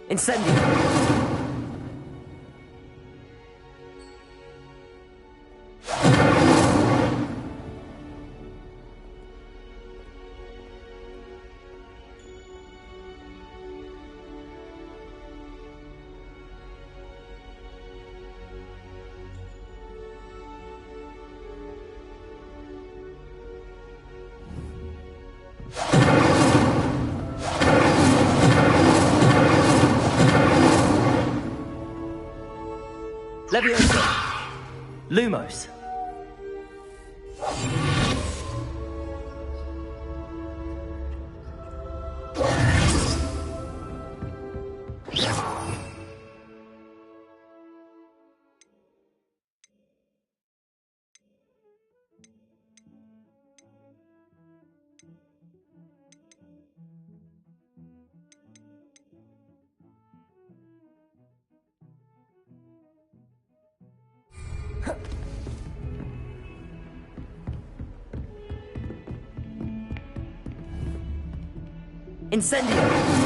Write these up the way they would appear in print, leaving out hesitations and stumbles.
Incendio! Leviosa! Lumos! Incendio!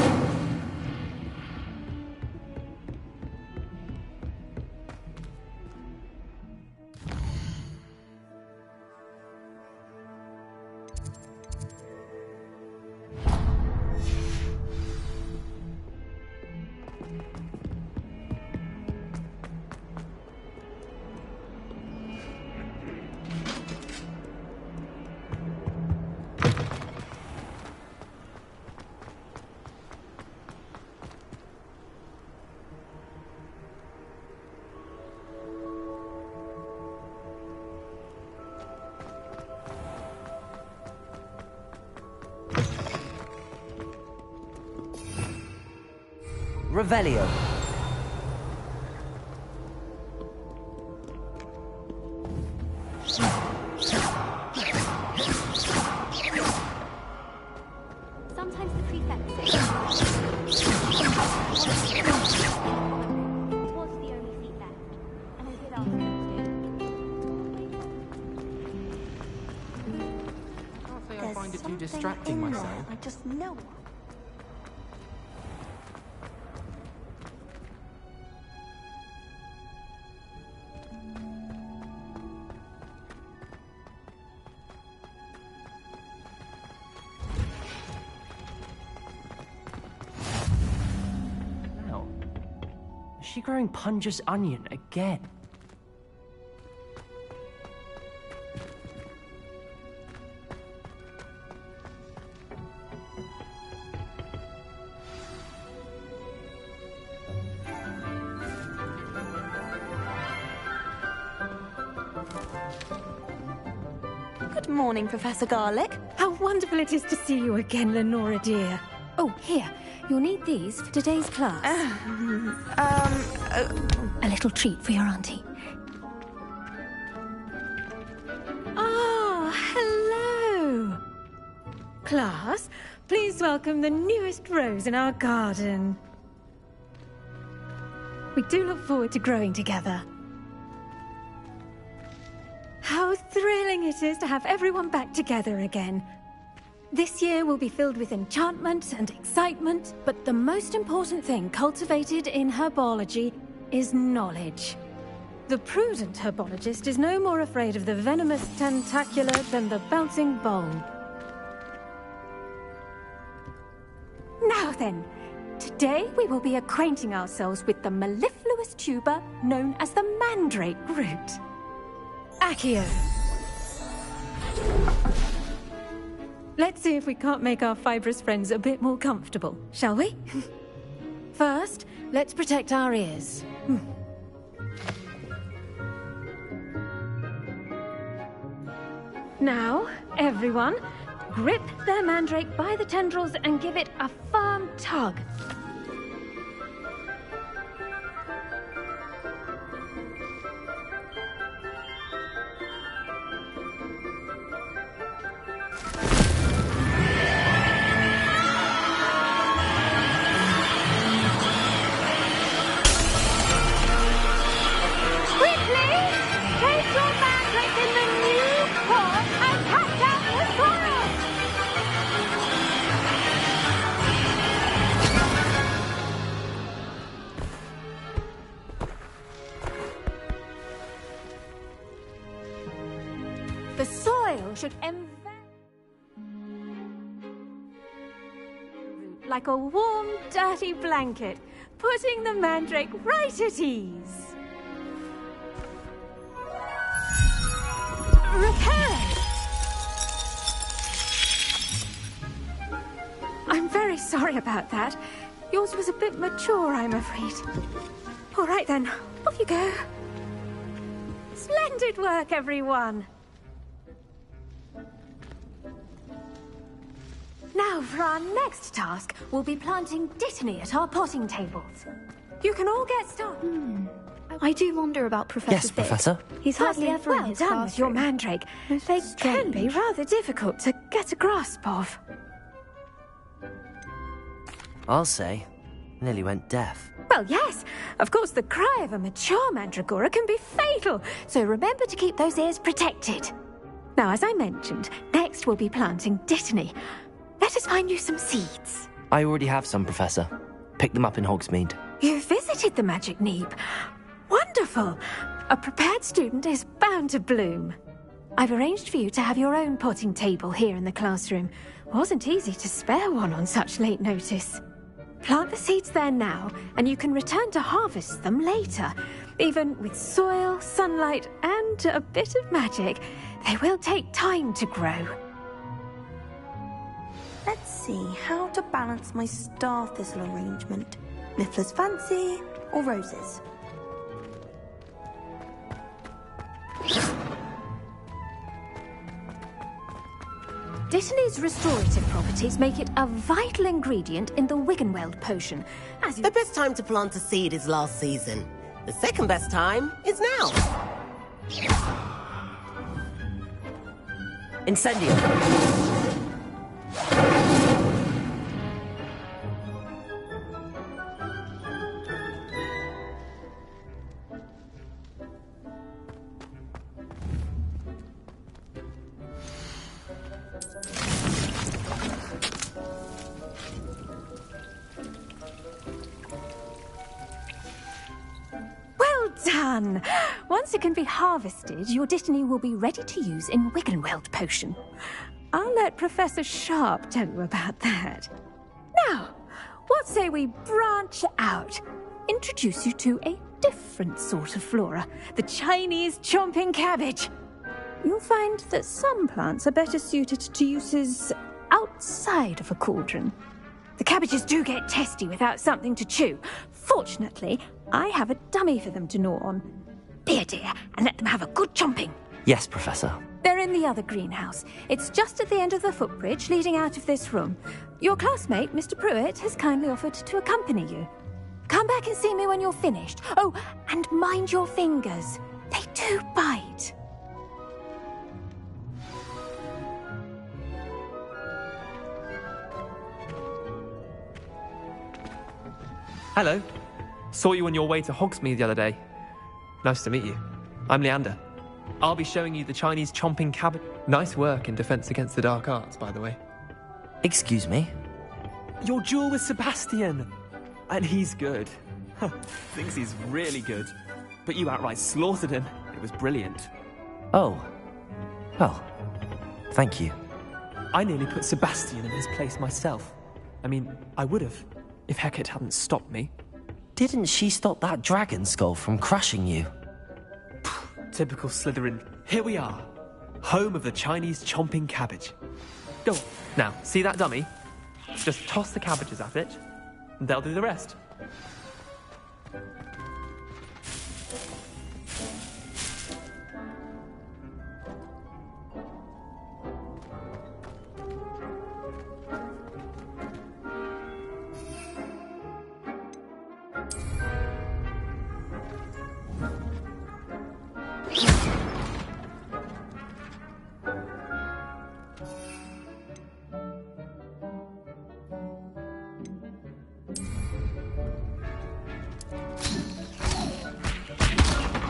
Revelio. Sometimes the prefect says was the only seat left, and I did ask him I can't say I find it too distracting myself. I just know. Is she growing Punja's onion again? Good morning, Professor Garlic. How wonderful it is to see you again, Lenora dear. Oh, here. You'll need these for today's class. A little treat for your auntie. Ah, hello. Class, please welcome the newest rose in our garden. We do look forward to growing together. How thrilling it is to have everyone back together again. This year will be filled with enchantment and excitement, but the most important thing cultivated in herbology is knowledge. The prudent herbologist is no more afraid of the venomous tentacular than the bouncing bulb. Now then, today we will be acquainting ourselves with the mellifluous tuber known as the mandrake root. Accio. Let's see if we can't make our fibrous friends a bit more comfortable, shall we? First, let's protect our ears. Now, everyone, grip their mandrake by the tendrils and give it a firm tug. The soil should like a warm, dirty blanket, putting the mandrake right at ease. Repair! I'm very sorry about that. Yours was a bit mature, I'm afraid. All right then, off you go. Splendid work, everyone. Now, for our next task, we'll be planting Dittany at our potting tables. You can all get started. I do wonder about Professor Yes, Fig. Professor. He's hardly ever in well his done with your classroom. mandrake. They can be rather difficult to get a grasp of. I'll say. Nearly went deaf. Well, yes. Of course, the cry of a mature mandragora can be fatal, so remember to keep those ears protected. Now, as I mentioned, next we'll be planting Dittany. Let us find you some seeds. I already have some, Professor. Picked them up in Hogsmeade. You visited the Magic Neep. Wonderful. A prepared student is bound to bloom. I've arranged for you to have your own potting table here in the classroom. Wasn't easy to spare one on such late notice. Plant the seeds there now, and you can return to harvest them later. Even with soil, sunlight, and a bit of magic, they will take time to grow. Let's see how to balance my star thistle arrangement. Niffler's fancy or roses? Dittany's restorative properties make it a vital ingredient in the Wiggenweld potion. As you... The best time to plant a seed is last season. The second best time is now. Incendio! Done! Once it can be harvested, your Dittany will be ready to use in Wiggenweld potion. I'll let Professor Sharp tell you about that. Now, what say we branch out? Introduce you to a different sort of flora, the Chinese chomping cabbage. You'll find that some plants are better suited to uses outside of a cauldron. The cabbages do get testy without something to chew. Fortunately, I have a dummy for them to gnaw on. Be a dear and let them have a good chomping. Yes, Professor. They're in the other greenhouse. It's just at the end of the footbridge leading out of this room. Your classmate, Mr. Pruitt, has kindly offered to accompany you. Come back and see me when you're finished. Oh, and mind your fingers. They do bite. Hello. Saw you on your way to Hogsmeade the other day. Nice to meet you. I'm Leander. I'll be showing you the Chinese chomping cabbage. Nice work in Defense Against the Dark Arts, by the way. Excuse me? Your duel with Sebastian! And he's good. Thinks he's really good. But you outright slaughtered him. It was brilliant. Oh. Well, thank you. I nearly put Sebastian in his place myself. I mean, I would have, if Hecate hadn't stopped me. Didn't she stop that dragon skull from crushing you? Typical Slytherin. Here we are. Home of the Chinese chomping cabbage. Go on. Now, see that dummy? Just toss the cabbages at it, and they'll do the rest.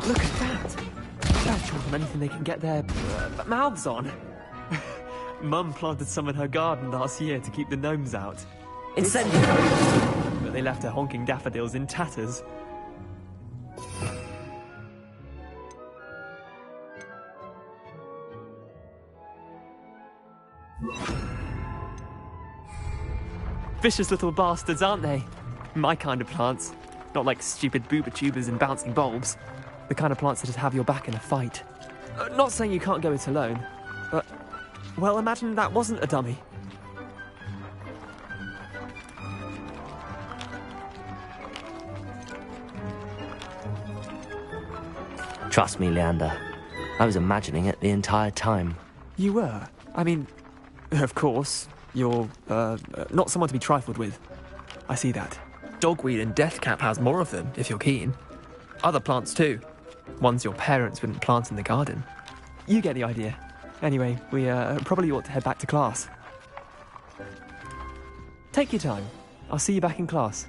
Look at that! They'll chomp on anything they can get their mouths on. Mum planted some in her garden last year to keep the gnomes out. Incendio! But they left her honking daffodils in tatters. Vicious little bastards, aren't they? My kind of plants. Not like stupid booba tubers and bouncing bulbs. The kind of plants that just have your back in a fight. Not saying you can't go it alone, but... well, imagine that wasn't a dummy. Trust me, Leander. I was imagining it the entire time. You were? I mean, of course, you're, not someone to be trifled with. I see that. Dogweed and deathcap has more of them, if you're keen. Other plants too. Ones your parents wouldn't plant in the garden. You get the idea. Anyway, we probably ought to head back to class. Take your time. I'll see you back in class.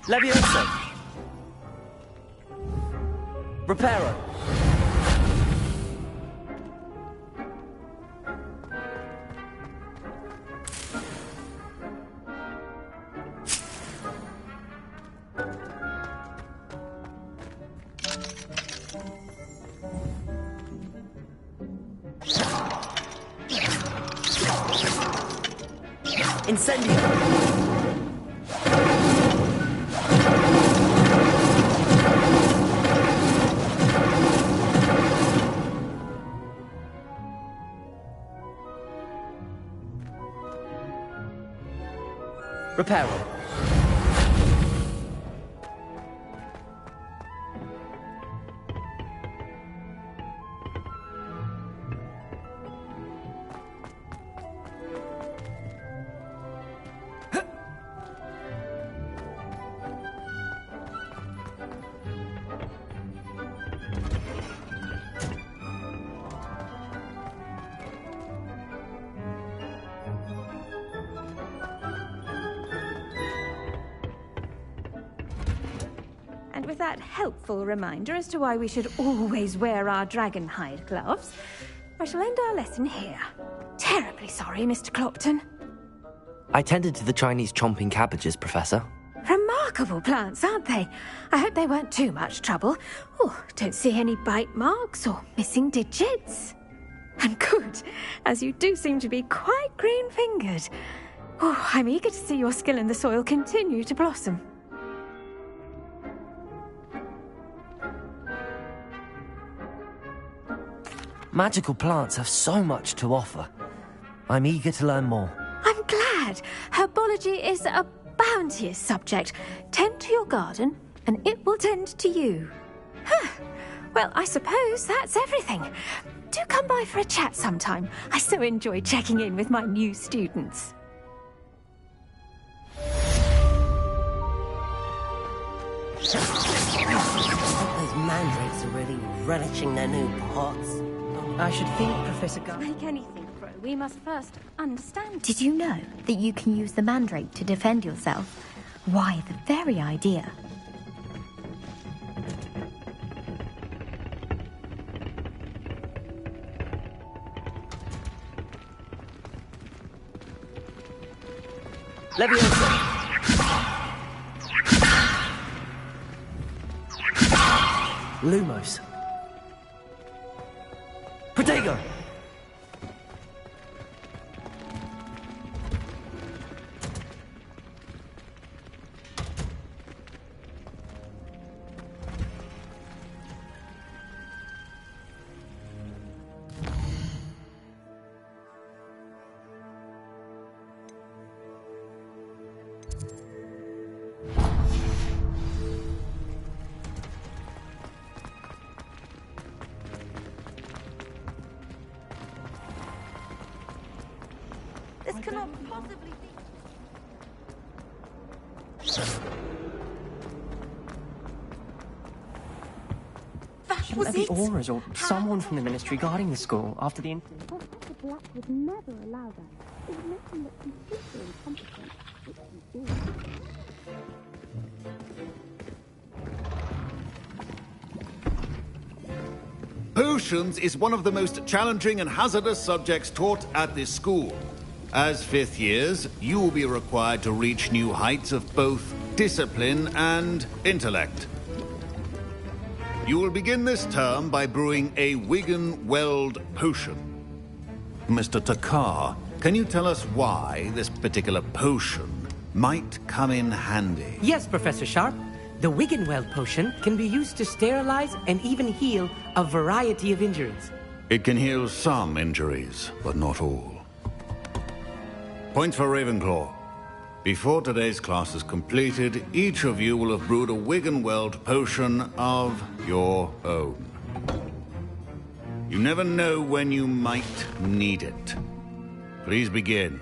Leviosa! Reparo! Incendio! Reparo. And with that helpful reminder as to why we should always wear our dragon hide gloves, I shall end our lesson here. Terribly sorry, Mr. Clopton. I tended to the Chinese chomping cabbages, Professor. Remarkable plants, aren't they? I hope they weren't too much trouble. Oh, don't see any bite marks or missing digits. And good, as you do seem to be quite green-fingered. Oh, I'm eager to see your skill in the soil continue to blossom. Magical plants have so much to offer. I'm eager to learn more. I'm glad. Herbology is a bounteous subject. Tend to your garden, and it will tend to you. Huh. Well, I suppose that's everything. Do come by for a chat sometime. I so enjoy checking in with my new students. Those mandrakes are really relishing their new pots. I should think, Professor Gunn. Like anything, Fro, we must first understand. Did you know that you can use the mandrake to defend yourself? Why, the very idea. Leviosa! Lumos. Protego! This cannot possibly be. That Shouldn't was there be it. auras or someone from the ministry guarding the school after the incident? Professor Black would never allow that. It would make him look completely incompetent, which he is. Potions is one of the most challenging and hazardous subjects taught at this school. As fifth years, you will be required to reach new heights of both discipline and intellect. You will begin this term by brewing a Wigan Weld potion. Mr. Takar can you tell us why this particular potion might come in handy? Yes, Professor Sharp. The Wiggenweld potion can be used to sterilize and even heal a variety of injuries. It can heal some injuries, but not all. Points for Ravenclaw. Before today's class is completed, each of you will have brewed a Wiggenweld potion of your own. You never know when you might need it. Please begin.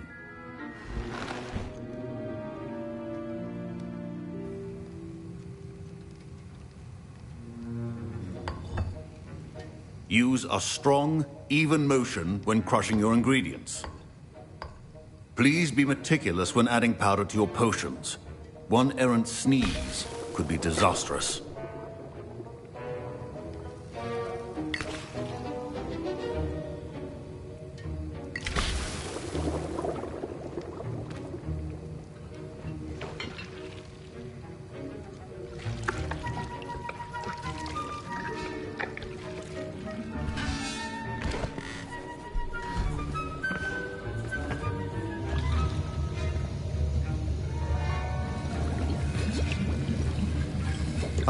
Use a strong, even motion when crushing your ingredients. Please be meticulous when adding powder to your potions. One errant sneeze could be disastrous.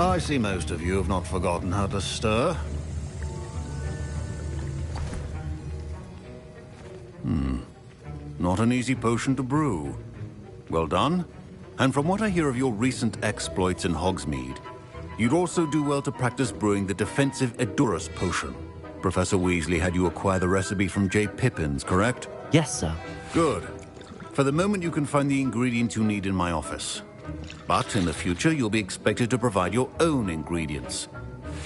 I see most of you have not forgotten how to stir. Not an easy potion to brew. Well done. And from what I hear of your recent exploits in Hogsmeade, you'd also do well to practice brewing the defensive Edurus potion. Professor Weasley had you acquire the recipe from J. Pippin's, correct? Yes, sir. Good. For the moment, you can find the ingredients you need in my office. But in the future, you'll be expected to provide your own ingredients.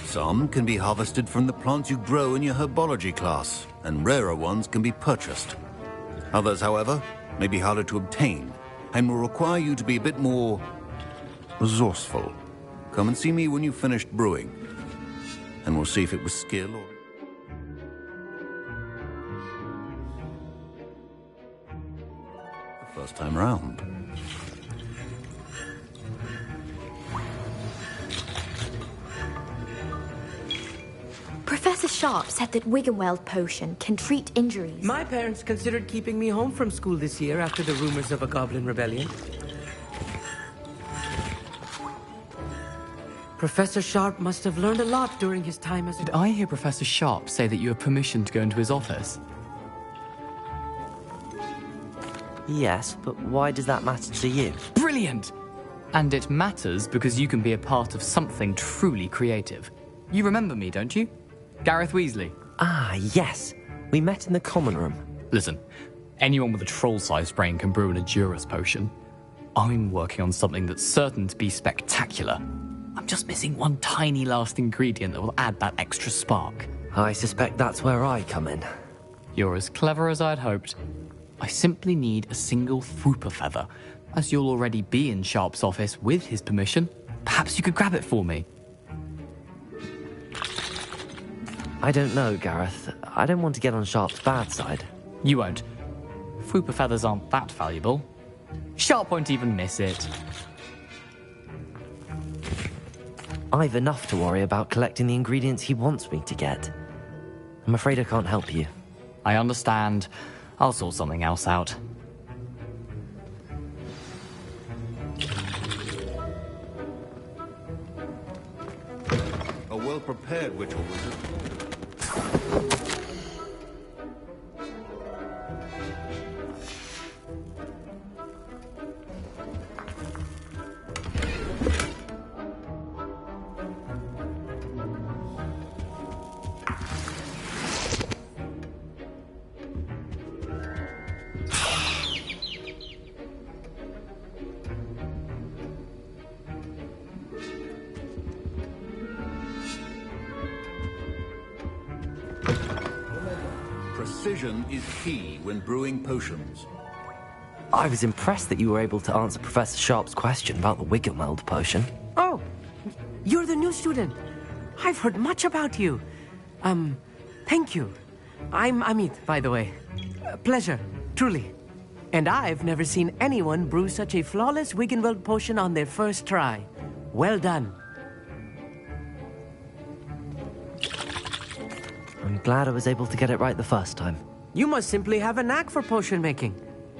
Some can be harvested from the plants you grow in your herbology class, and rarer ones can be purchased. Others, however, may be harder to obtain, and will require you to be a bit more resourceful. Come and see me when you've finished brewing, and we'll see if it was skill or... the first time round. Professor Sharp said that Wiggenweld potion can treat injuries. My parents considered keeping me home from school this year after the rumors of a goblin rebellion. Professor Sharp must have learned a lot during his time as... Did I hear Professor Sharp say that you have permission to go into his office? Yes, but why does that matter to you? Brilliant! And it matters because you can be a part of something truly creative. You remember me, don't you? Gareth Weasley. Ah, yes. We met in the common room. Listen, anyone with a troll-sized brain can brew an Edurus potion. I'm working on something that's certain to be spectacular. I'm just missing one tiny last ingredient that will add that extra spark. I suspect that's where I come in. You're as clever as I'd hoped. I simply need a single Fwooper feather. As you'll already be in Sharp's office with his permission, perhaps you could grab it for me. I don't know, Gareth. I don't want to get on Sharp's bad side. You won't. Fwooper feathers aren't that valuable. Sharp won't even miss it. I've enough to worry about collecting the ingredients he wants me to get. I'm afraid I can't help you. I understand. I'll sort something else out. A well-prepared witch or wizard. Precision is key when brewing potions. I was impressed that you were able to answer Professor Sharp's question about the Wiggenweld potion. Oh, you're the new student. I've heard much about you. Thank you. I'm Amit, by the way. Pleasure, truly. And I've never seen anyone brew such a flawless Wiggenweld potion on their first try. Well done. I'm glad I was able to get it right the first time. You must simply have a knack for potion making.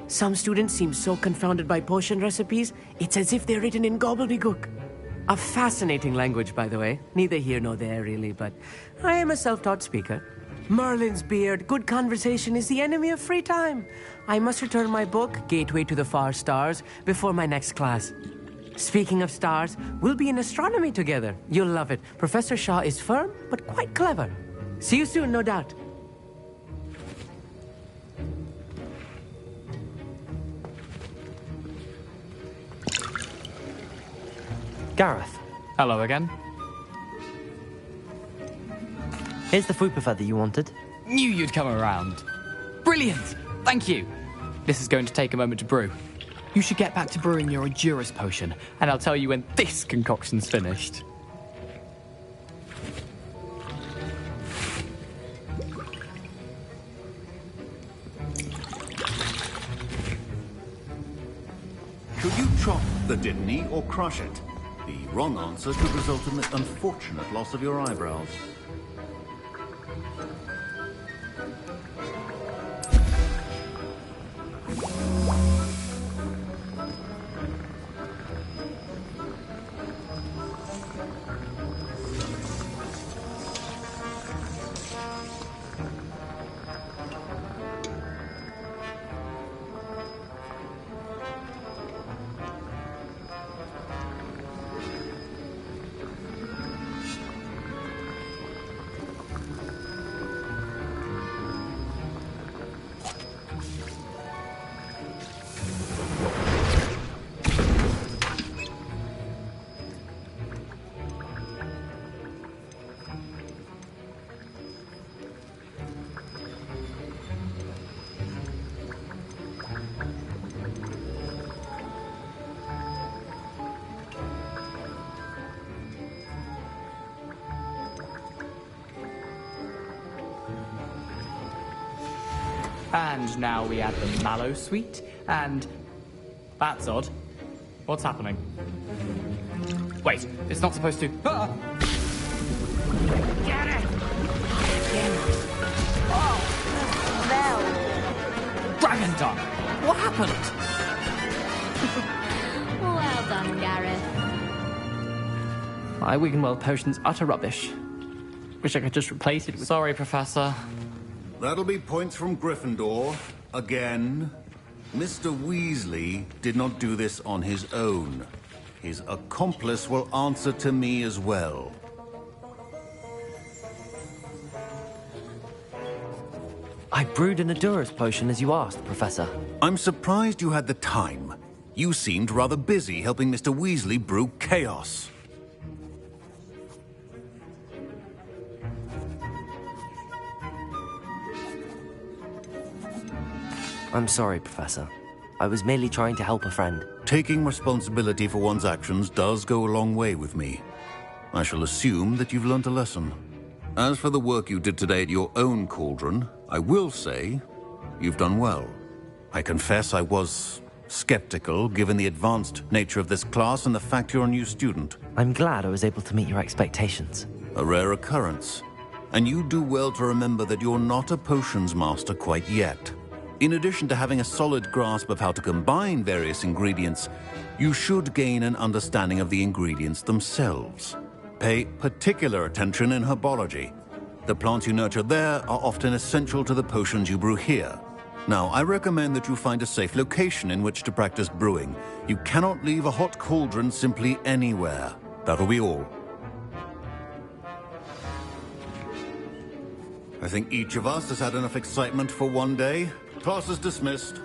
Some students seem so confounded by potion recipes, it's as if they're written in gobbledygook. A fascinating language, by the way. Neither here nor there, really, but I am a self-taught speaker. Merlin's beard, good conversation is the enemy of free time. I must return my book, Gateway to the Far Stars, before my next class. Speaking of stars, we'll be in astronomy together. You'll love it. Professor Shaw is firm, but quite clever. See you soon, no doubt. Gareth, Hello again. here's the Fupa feather you wanted. Knew you'd come around. Brilliant! Thank you. This is going to take a moment to brew. You should get back to brewing your Endurance potion, and I'll tell you when this concoction's finished. Should you chop the Didney or crush it? The wrong answer could result in the unfortunate loss of your eyebrows. And now we add the mallow sweet, and... That's odd. What's happening? Wait, it's not supposed to... Ah! Get it! Oh! Dragon Dung! What happened? Well done, Gareth. My Wiggenweld potion's utter rubbish. Wish I could just replace it with... Sorry, Professor. That'll be points from Gryffindor. Again. Mr. Weasley did not do this on his own. His accomplice will answer to me as well. I brewed an Endurance potion as you asked, Professor. I'm surprised you had the time. You seemed rather busy helping Mr. Weasley brew chaos. I'm sorry, Professor. I was merely trying to help a friend. Taking responsibility for one's actions does go a long way with me. I shall assume that you've learnt a lesson. As for the work you did today at your own cauldron, I will say you've done well. I confess I was skeptical, given the advanced nature of this class and the fact you're a new student. I'm glad I was able to meet your expectations. A rare occurrence. And you do well to remember that you're not a potions master quite yet. In addition to having a solid grasp of how to combine various ingredients, you should gain an understanding of the ingredients themselves. Pay particular attention in herbology. The plants you nurture there are often essential to the potions you brew here. Now, I recommend that you find a safe location in which to practice brewing. You cannot leave a hot cauldron simply anywhere. That'll be all. I think each of us has had enough excitement for one day. Class is dismissed.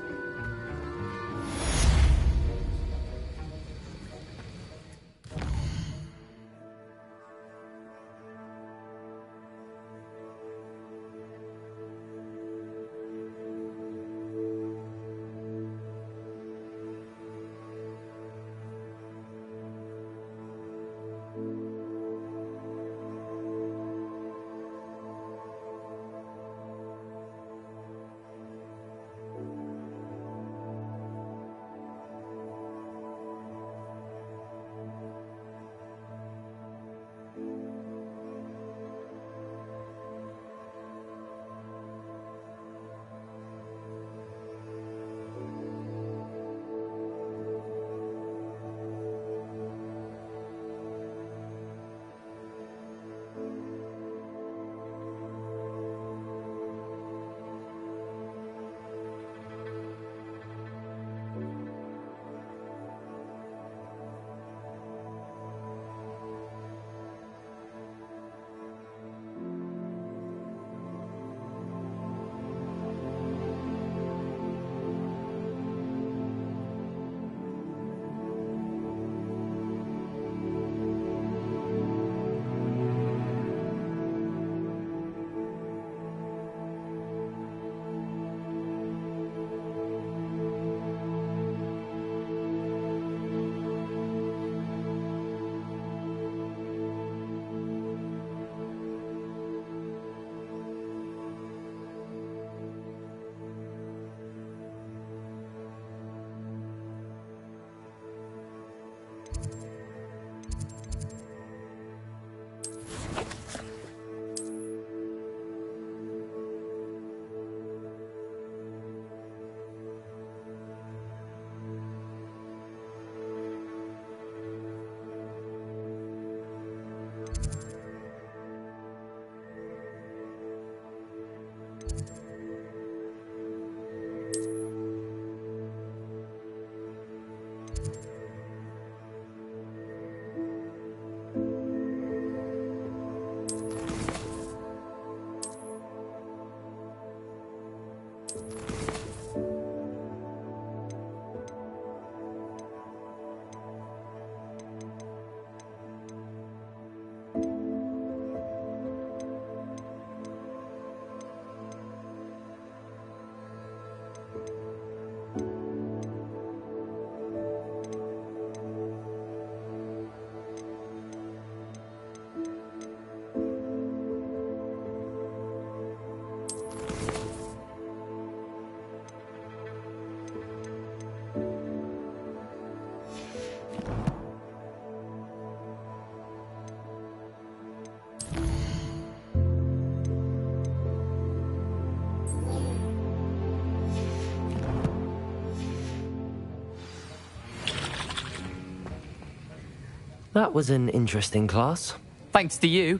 That was an interesting class. Thanks to you.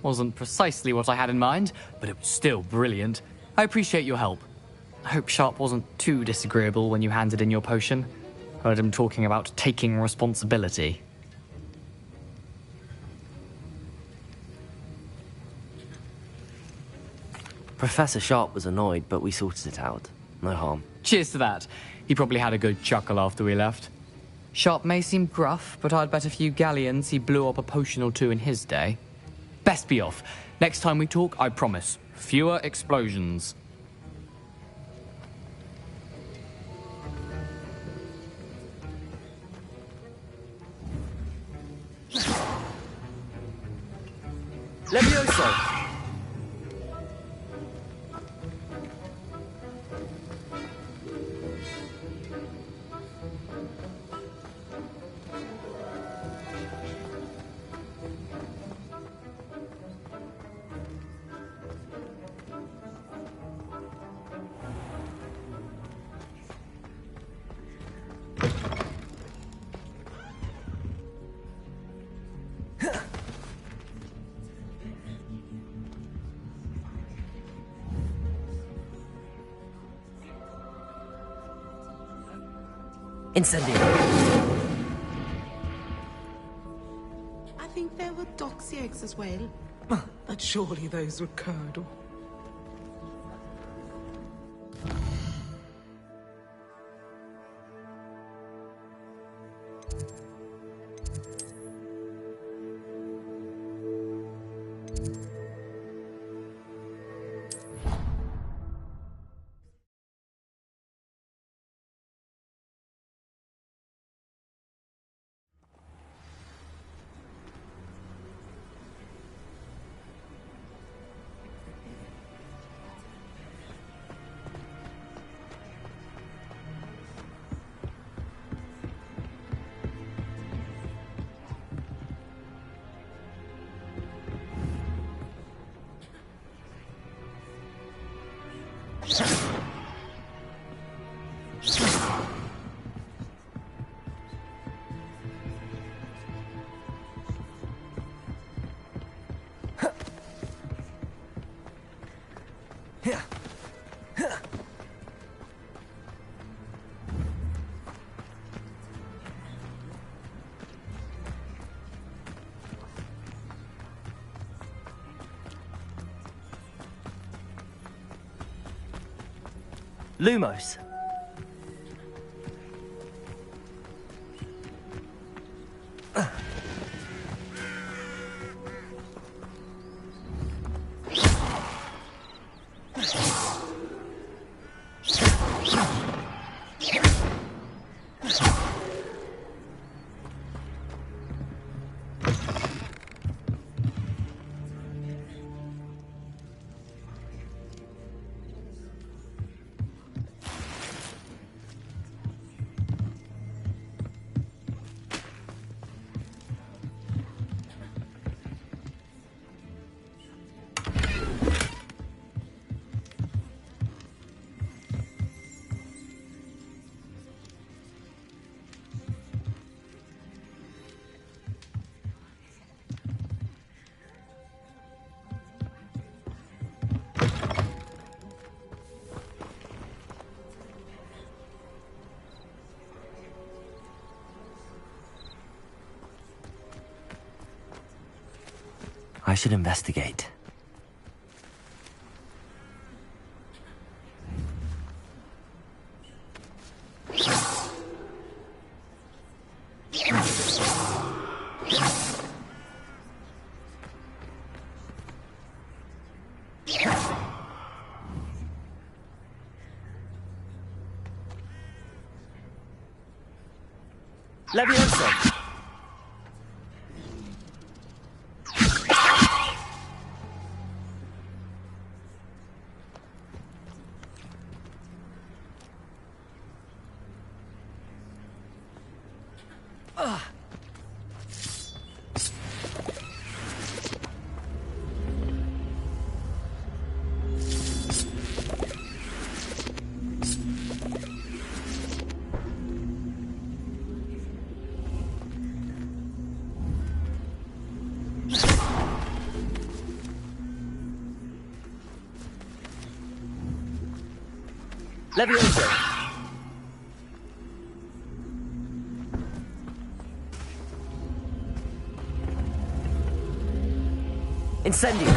Wasn't precisely what I had in mind, but it was still brilliant. I appreciate your help. I hope Sharp wasn't too disagreeable when you handed in your potion. Heard him talking about taking responsibility. Professor Sharp was annoyed, but we sorted it out. No harm. Cheers to that. He probably had a good chuckle after we left. Sharp may seem gruff, but I'd bet a few galleons he blew up a potion or two in his day. Best be off. Next time we talk, I promise. Fewer explosions. Levioso! Incendio. I think there were doxy eggs as well. But surely those were curdle. Lumos. I should investigate. Levioso. Levioso! Incendio!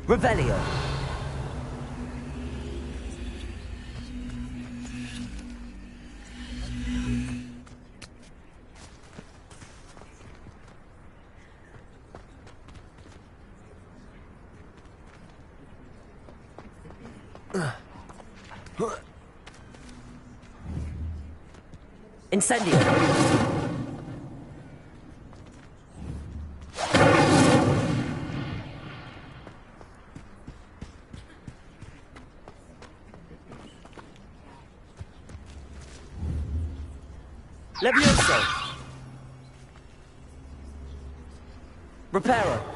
Revelio! Incendio! Levioso! Reparo!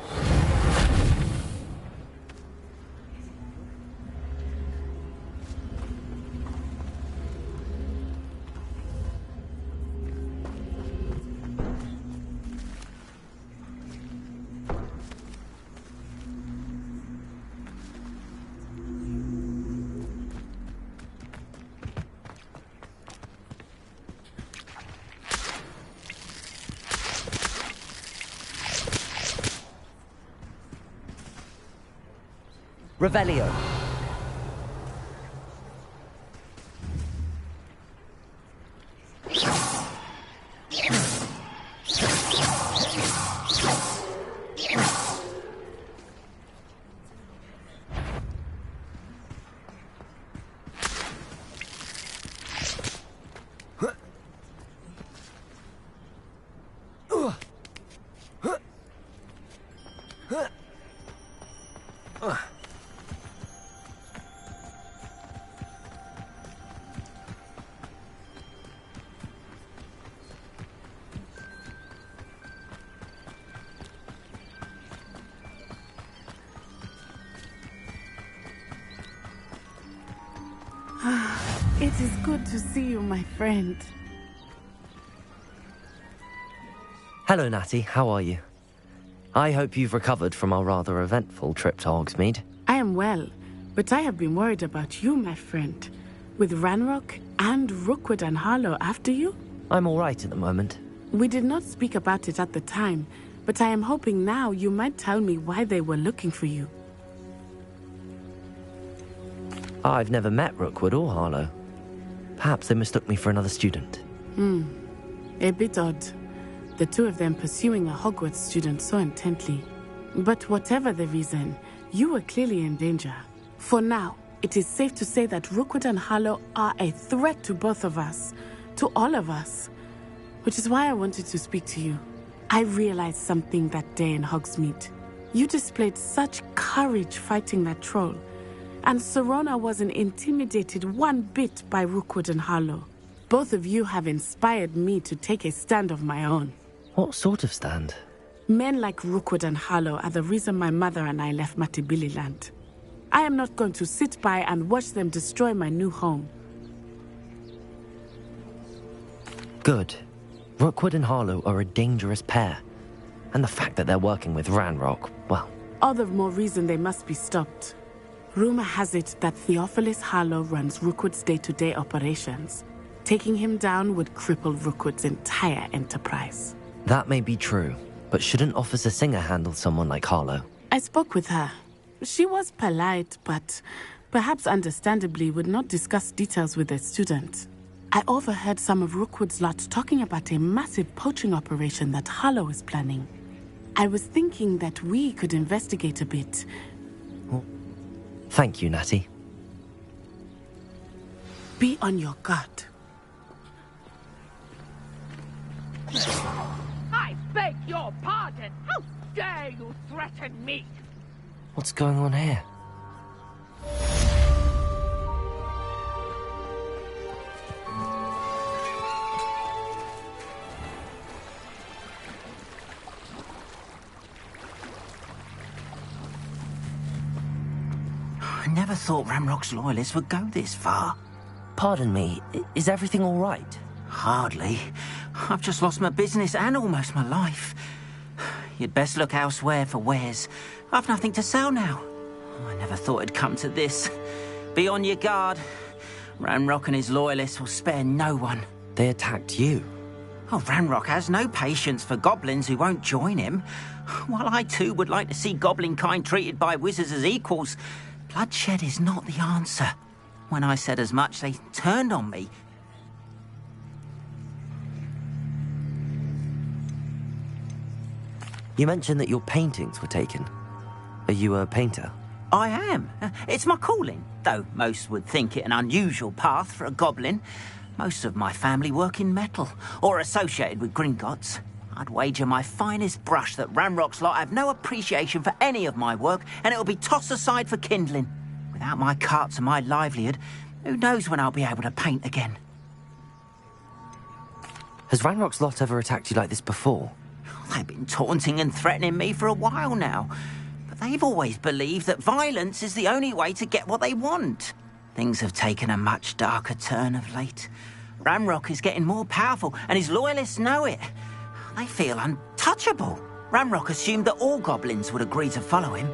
Revelio. It is good to see you, my friend. Hello, Natty. How are you? I hope you've recovered from our rather eventful trip to Hogsmeade. I am well, but I have been worried about you, my friend. With Ranrock and Rookwood and Harlow after you? I'm all right at the moment. We did not speak about it at the time, but I am hoping now you might tell me why they were looking for you. I've never met Rookwood or Harlow. Perhaps they mistook me for another student. A bit odd. The two of them pursuing a Hogwarts student so intently. But whatever the reason, you were clearly in danger. For now, it is safe to say that Rookwood and Harlow are a threat to both of us. To all of us. Which is why I wanted to speak to you. I realized something that day in Hogsmeade. You displayed such courage fighting that troll. And Serona wasn't intimidated one bit by Rookwood and Harlow. Both of you have inspired me to take a stand of my own. What sort of stand? Men like Rookwood and Harlow are the reason my mother and I left Matibili land. I am not going to sit by and watch them destroy my new home. Good. Rookwood and Harlow are a dangerous pair. And the fact that they're working with Ranrock, well... All the more reason they must be stopped. Rumor has it that Theophilus Harlow runs Rookwood's day-to-day operations. Taking him down would cripple Rookwood's entire enterprise. That may be true, but shouldn't Officer Singer handle someone like Harlow? I spoke with her. She was polite, but perhaps understandably would not discuss details with a student. I overheard some of Rookwood's lot talking about a massive poaching operation that Harlow is planning. I was thinking that we could investigate a bit. Thank you, Natty. Be on your guard. I beg your pardon! How dare you threaten me? What's going on here? I never thought Ranrock's loyalists would go this far. Pardon me, is everything all right? Hardly. I've just lost my business and almost my life. You'd best look elsewhere for wares. I've nothing to sell now. I never thought it'd come to this. Be on your guard. Ranrock and his loyalists will spare no one. They attacked you? Oh, Ranrock has no patience for goblins who won't join him. While I too would like to see goblin kind treated by wizards as equals, bloodshed is not the answer. When I said as much, they turned on me. You mentioned that your paintings were taken. Are you a painter? I am. It's my calling, though most would think it an unusual path for a goblin. Most of my family work in metal, or associated with Gringotts. I'd wager my finest brush that Ranrock's lot have no appreciation for any of my work, and it'll be tossed aside for kindling. Without my carts and my livelihood, who knows when I'll be able to paint again? Has Ranrock's lot ever attacked you like this before? They've been taunting and threatening me for a while now. But they've always believed that violence is the only way to get what they want. Things have taken a much darker turn of late. Ranrock is getting more powerful, and his loyalists know it. They feel untouchable. Ranrock assumed that all goblins would agree to follow him,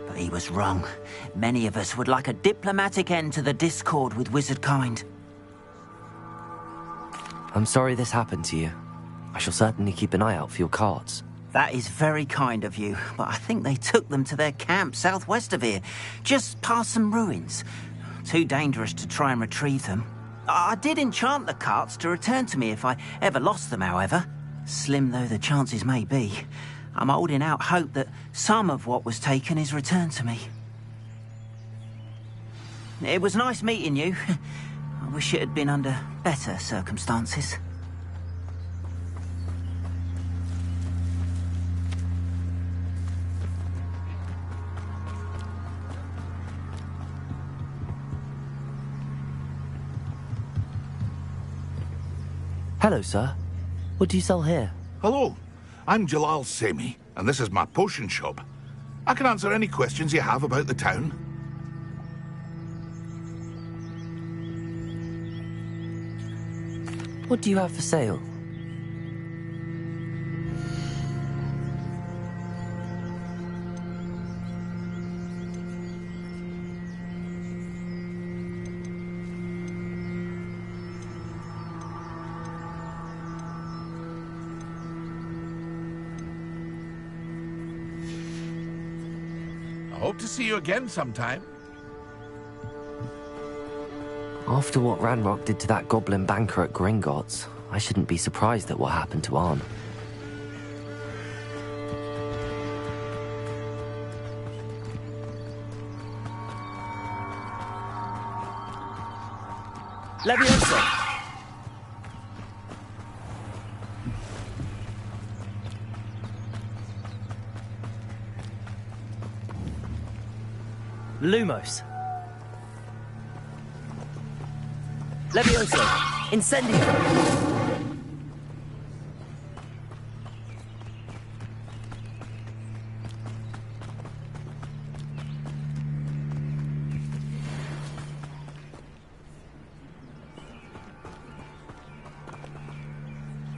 but he was wrong. Many of us would like a diplomatic end to the discord with wizard kind. I'm sorry this happened to you. I shall certainly keep an eye out for your carts. That is very kind of you, but I think they took them to their camp southwest of here, just past some ruins. Too dangerous to try and retrieve them. I did enchant the carts to return to me if I ever lost them, however. Slim though the chances may be, I'm holding out hope that some of what was taken is returned to me. It was nice meeting you. I wish it had been under better circumstances. Hello, sir. What do you sell here? Hello, I'm Jalal Semi, and this is my potion shop. I can answer any questions you have about the town. What do you have for sale? Hope to see you again sometime. After what Ranrock did to that goblin banker at Gringotts, I shouldn't be surprised at what happened to Arn. Leviosa! Lumos. Leviosa. Incendio.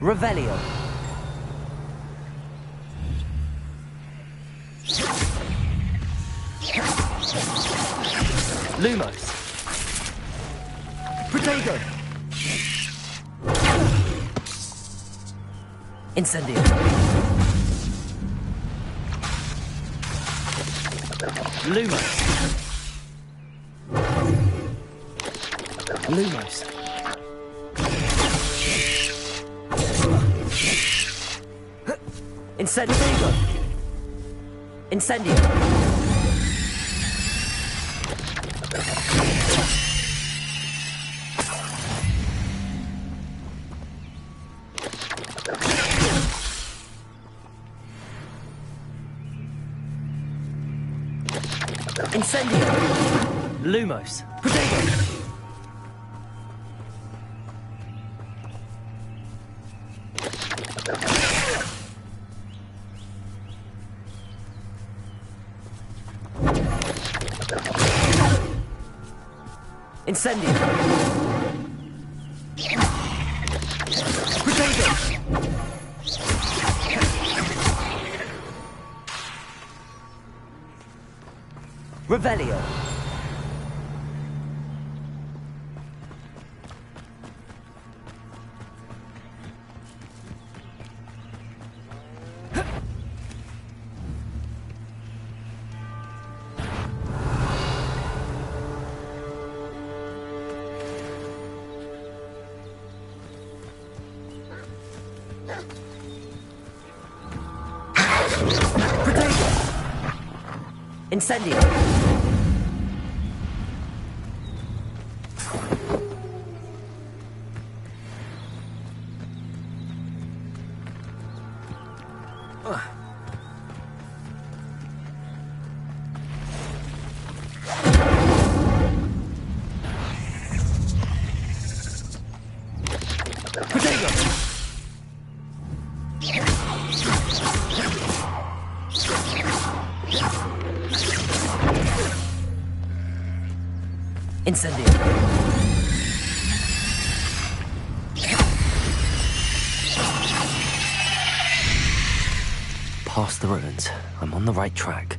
Revelio. Lumos. Protego. Incendio. Lumos. Lumos. Incendio. Incendio. Incendio. Lumos. Protego. Incendio. Protego. Revelio. Incendio. Incendio. Past the ruins. I'm on the right track.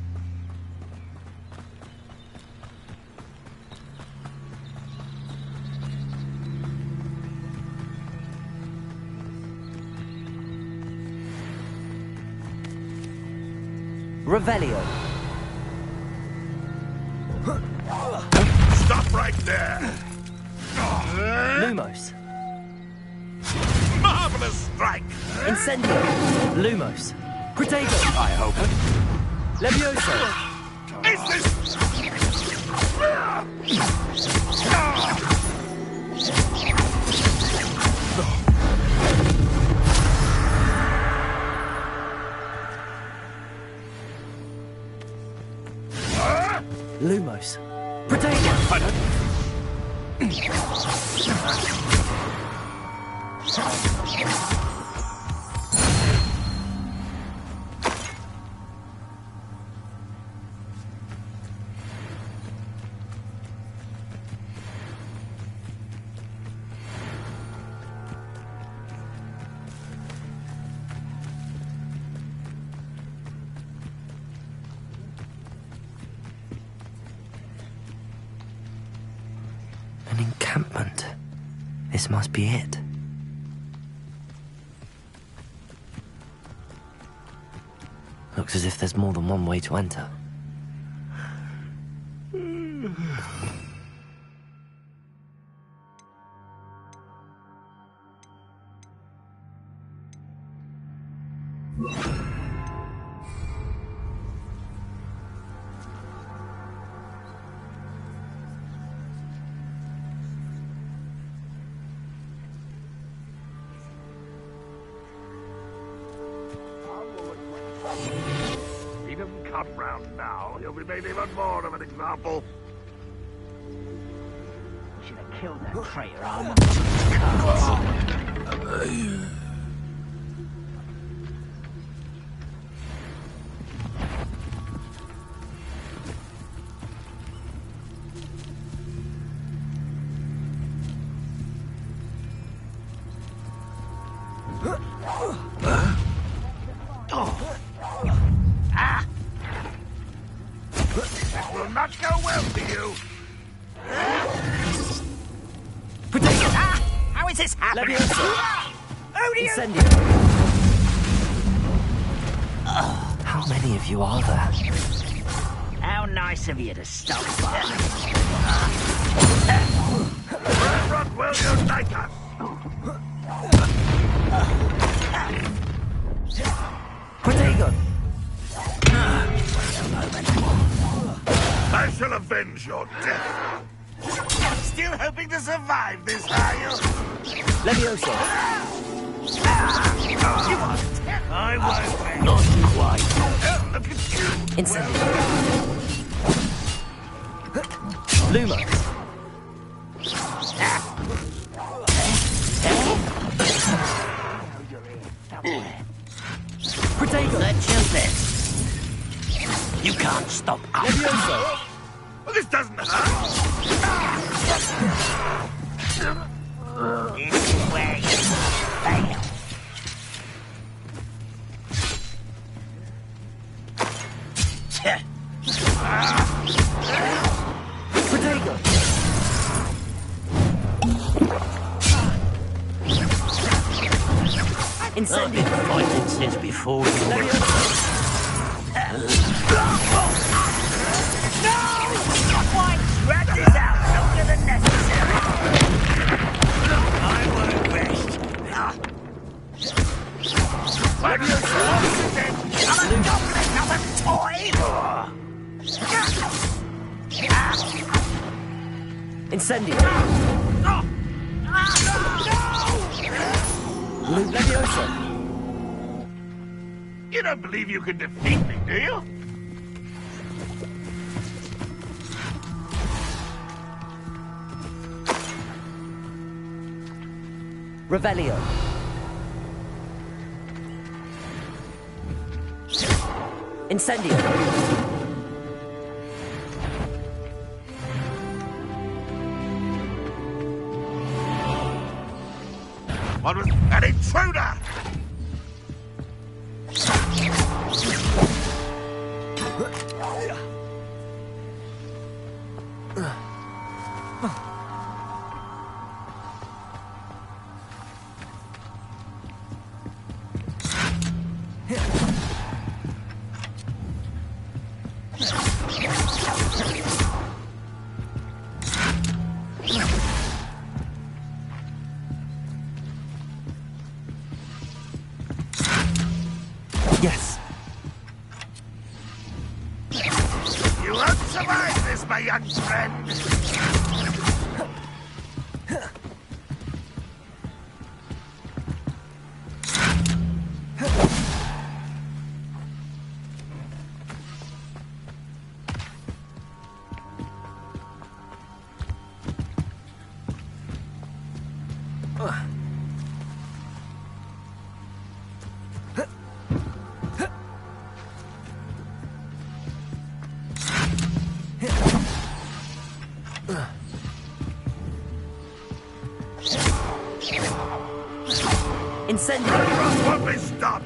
Revelio. Stop right there! Lumos. Marvelous strike! Incendio. Lumos. Protego. I hope. Levioso. Is this... Lumos. Protego. An encampment. This must be it. Looks as if there's more than one way to enter. He doesn't come round now. He'll be made even more of an example. We should have killed that traitor, This will not go well for you. How is this happening? Incendio. How many of you are there? How nice of you to stop by. Reverend will unite us. Protego. I shall avenge your death. Still hoping to survive this, are you? Levioso. I won't. Not quite. Look at you. Incendio. Lumos. Protego. Such as this. You can't stop us. Levioso. Well, this doesn't hurt. This is where you fail. Incendio. I've been fighting since before you were... Why drag this out longer than necessary? I won't rest. Incendio. Leviosa. You don't believe you can defeat me, do you? Revelio. Incendio. What was an intruder? Yes. You won't survive this, my young friend. Incendio. Cross won't be stopped.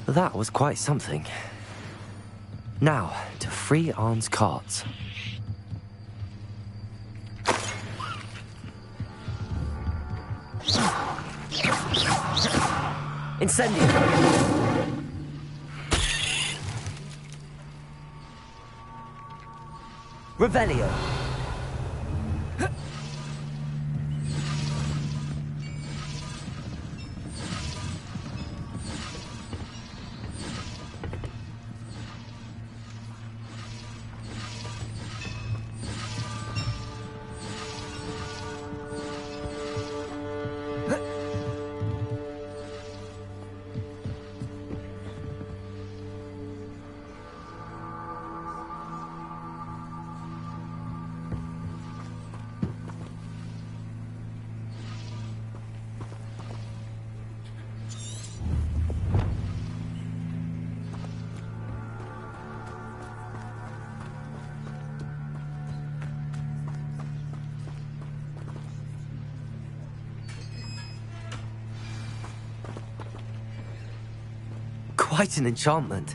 That was quite something. Now, to free Arn's carts. Incendio. Revelio. Quite an enchantment.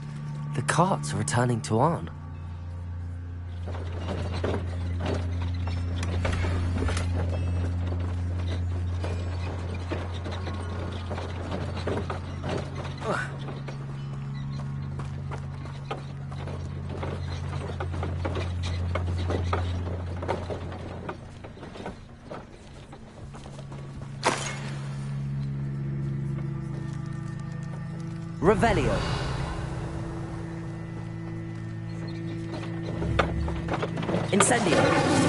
The carts are returning to Arn. Revelio. Incendio.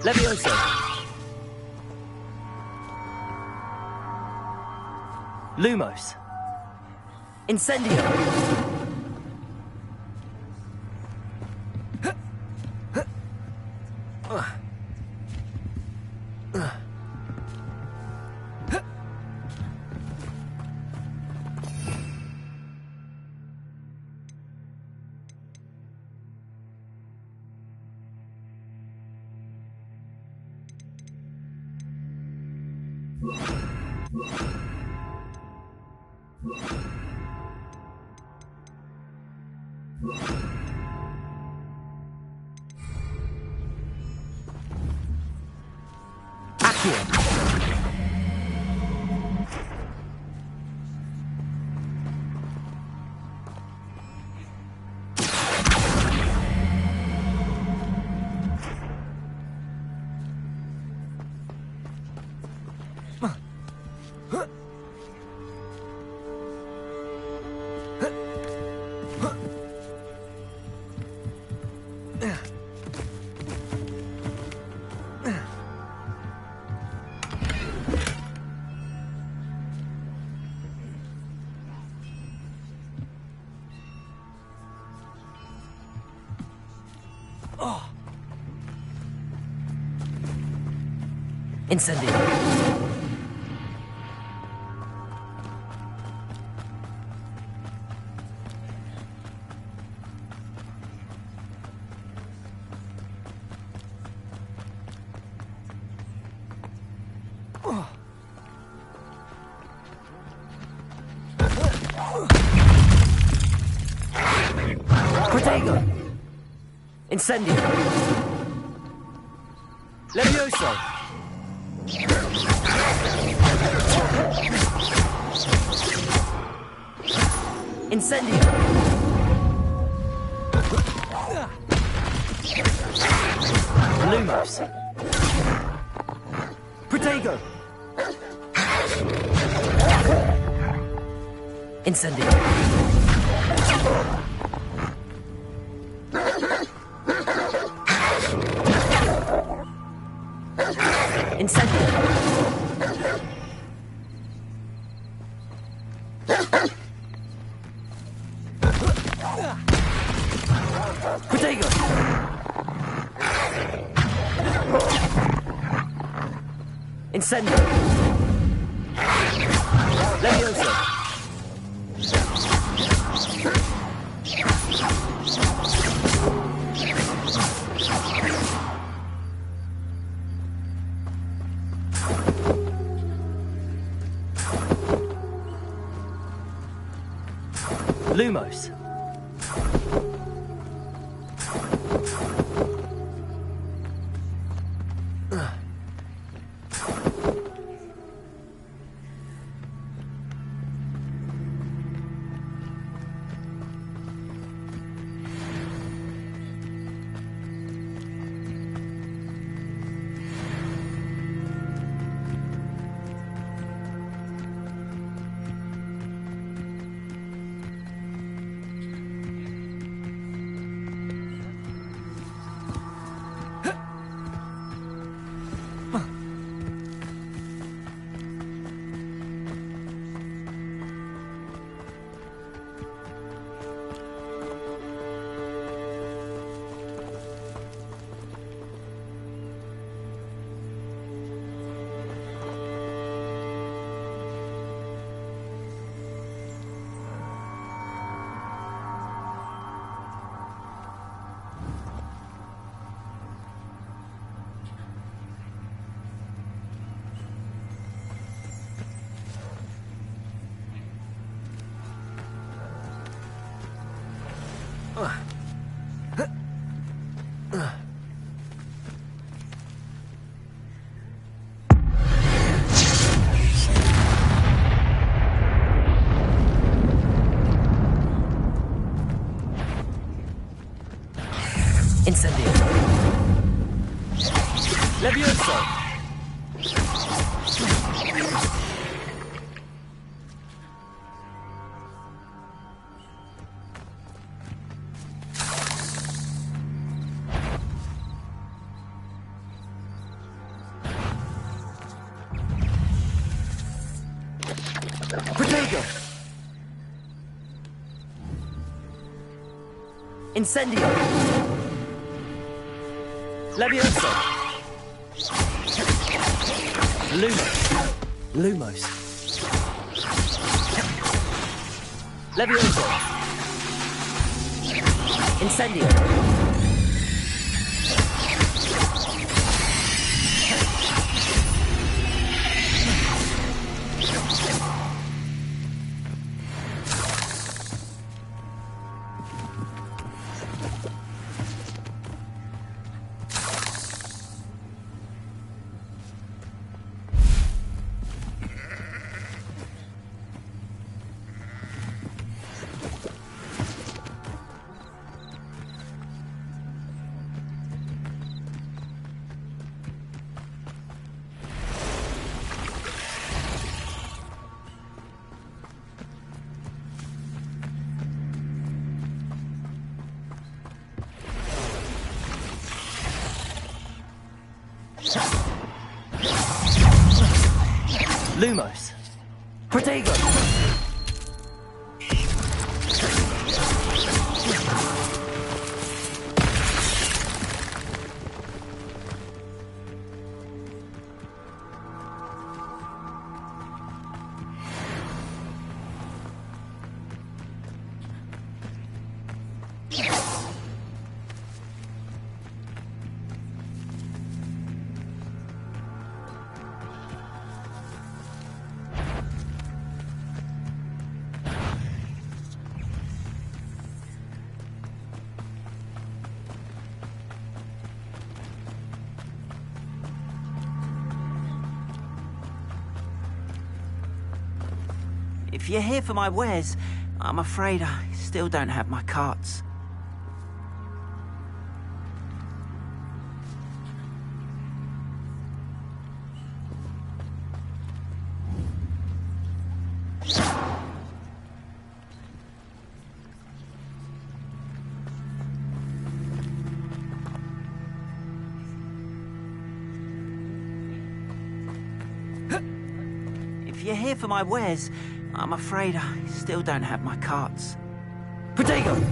Levioso. Lumos. Incendio. Incendio. Protego. Incendio. Levioso. Incendio. Lumos. Protego. Incendio. Incendio. Protego. Incendio. Levioso. Lumos. Incendio. Levioso. Protego! Incendio! Levioso! Lumos! Levioso! Incendio! Lumos! Protego! If you're here for my wares, I'm afraid I still don't have my carts. If you're here for my wares, I'm afraid I still don't have my carts. Protego!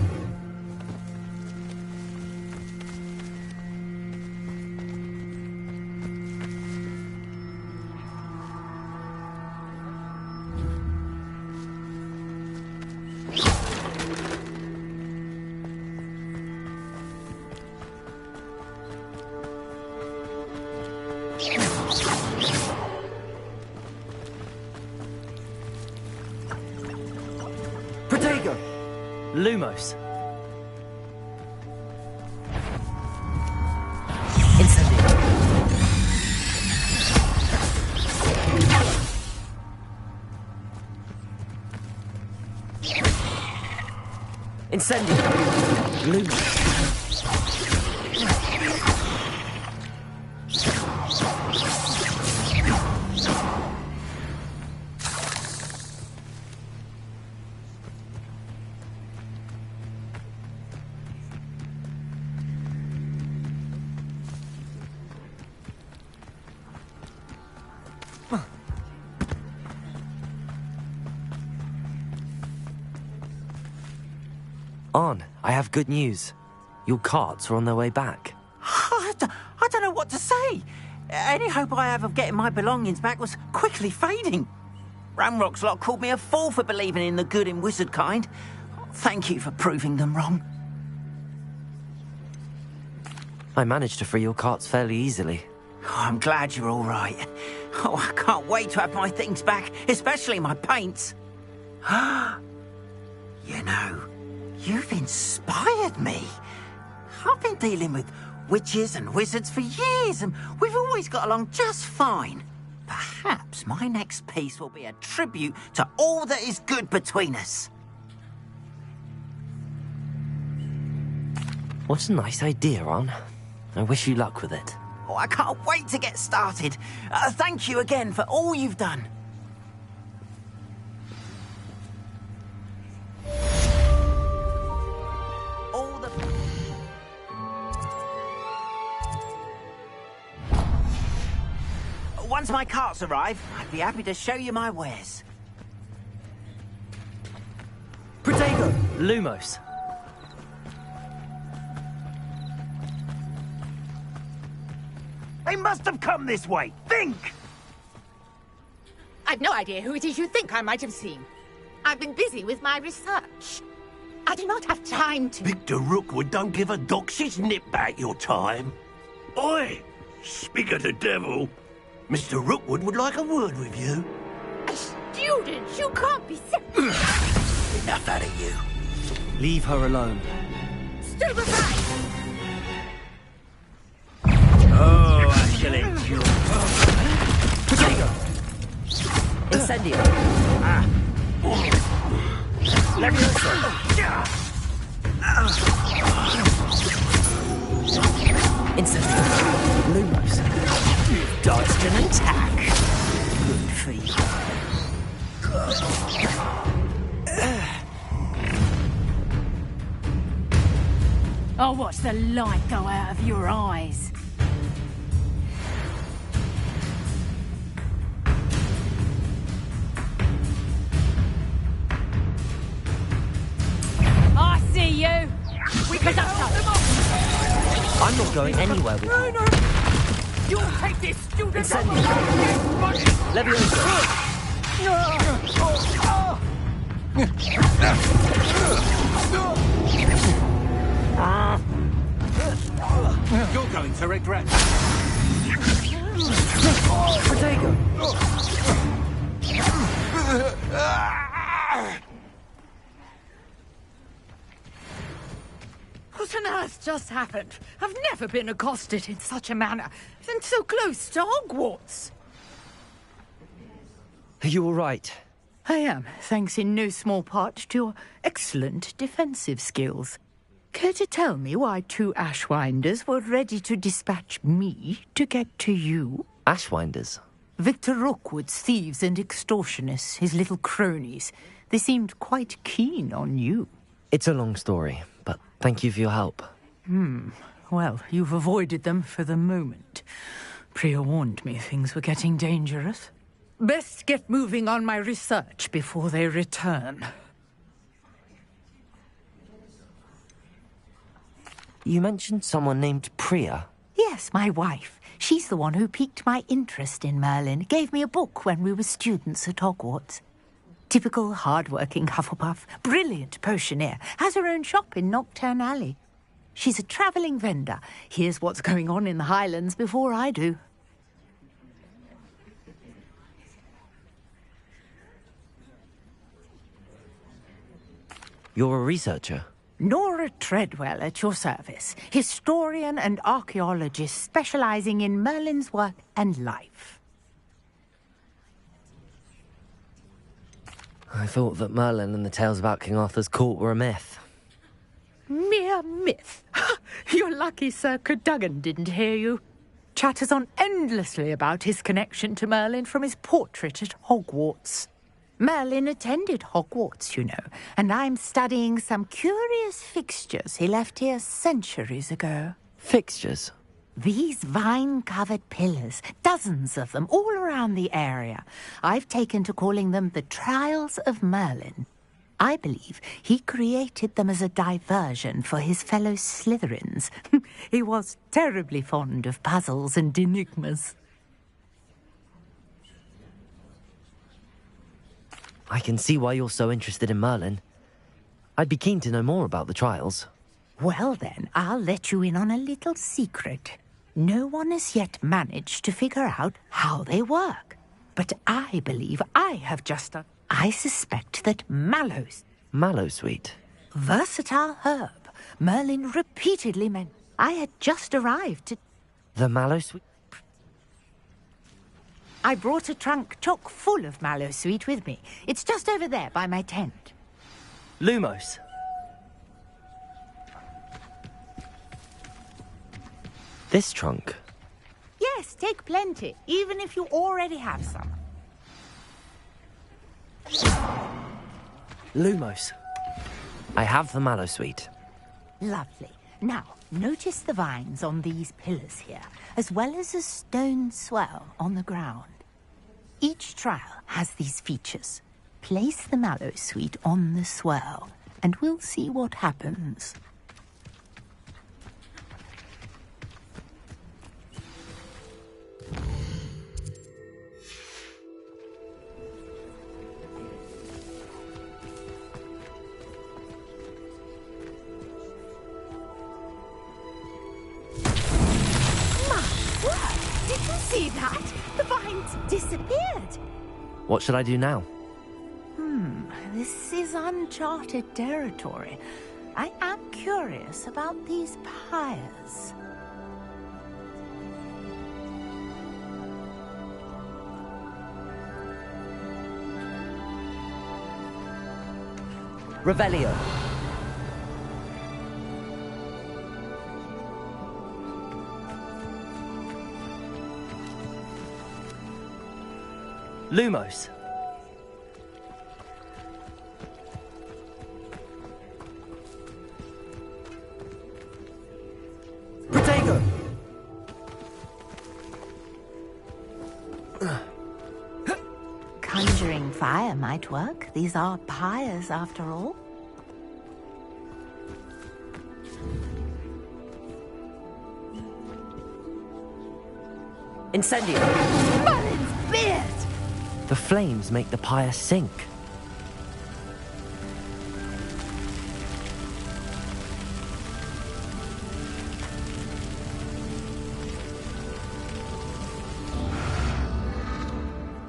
Protego! Lumos! Incendio! Incendio! Lumos! On, I have good news. Your carts are on their way back. I don't know what to say. Any hope I have of getting my belongings back was quickly fading. Ramrock's lot called me a fool for believing in the good in wizard kind. Thank you for proving them wrong. I managed to free your carts fairly easily. Oh, I'm glad you're all right. Oh, I can't wait to have my things back, especially my paints. You know, you've inspired me. I've been dealing with witches and wizards for years, and we've always got along just fine. Perhaps my next piece will be a tribute to all that is good between us. What a nice idea, Ron. I wish you luck with it. Oh, I can't wait to get started. Thank you again for all you've done. Once my carts arrive, I'd be happy to show you my wares. Lumos. They must have come this way. Think! I've no idea who it is you think I might have seen. I've been busy with my research. I do not have time to... Victor Rookwood don't give a doxy's nip back your time. Oi! Speak of the devil. Mr. Rookwood would like a word with you. A student? You can't be serious. Enough out of you. Leave her alone. Stupefy! Oh, I shall endure. Potato! Incendio! Ah. Leviosa! Incendio! Lumos! You've dodged an attack. Good for you. I'll watch the light go out of your eyes. I see you. We can stop them off. I'm not going anywhere with you. You'll take this student Incendio! Leviosa! You're going to regret. Potato! What on earth just happened? I've never been accosted in such a manner, and so close to Hogwarts. Are you all right? I am, thanks in no small part to your excellent defensive skills. Care to tell me why 2 Ashwinders were ready to dispatch me to get to you? Ashwinders? Victor Rookwood's thieves and extortionists, his little cronies. They seemed quite keen on you. It's a long story, but thank you for your help. Well, you've avoided them for the moment. Priya warned me things were getting dangerous. Best get moving on my research before they return. You mentioned someone named Priya. Yes, my wife. She's the one who piqued my interest in Merlin. Gave me a book when we were students at Hogwarts. Typical hard-working Hufflepuff, brilliant potioneer, has her own shop in Nocturne Alley. She's a travelling vendor. Hears what's going on in the Highlands before I do. You're a researcher? Nora Treadwell at your service, historian and archaeologist specialising in Merlin's work and life. I thought that Merlin and the tales about King Arthur's court were a myth. Mere myth. You're lucky Sir Cadogan didn't hear you. Chatters on endlessly about his connection to Merlin from his portrait at Hogwarts. Merlin attended Hogwarts, you know, and I'm studying some curious fixtures he left here centuries ago. Fixtures? These vine-covered pillars, dozens of them, all around the area. I've taken to calling them the Trials of Merlin. I believe he created them as a diversion for his fellow Slytherins. He was terribly fond of puzzles and enigmas. I can see why you're so interested in Merlin. I'd be keen to know more about the trials. Well then, I'll let you in on a little secret. No one has yet managed to figure out how they work. But I believe I have just done. I suspect that mallows... Mallowsweet? Versatile herb. Merlin repeatedly meant... I had just arrived to... The Mallowsweet? I brought a trunk chock full of Mallowsweet with me. It's just over there by my tent. Lumos. This trunk? Yes, take plenty, even if you already have some. Lumos. I have the Mallowsweet. Lovely. Now, notice the vines on these pillars here, as well as a stone swell on the ground. Each trial has these features. Place the Mallowsweet on the swell and we'll see what happens. Did you see that? The vines disappeared. What should I do now? This is uncharted territory. I am curious about these pyres. Revelio. Lumos. Protego. Conjuring fire might work. These are pyres, after all. Incendio. Merlin's beard! The flames make the pyre sink.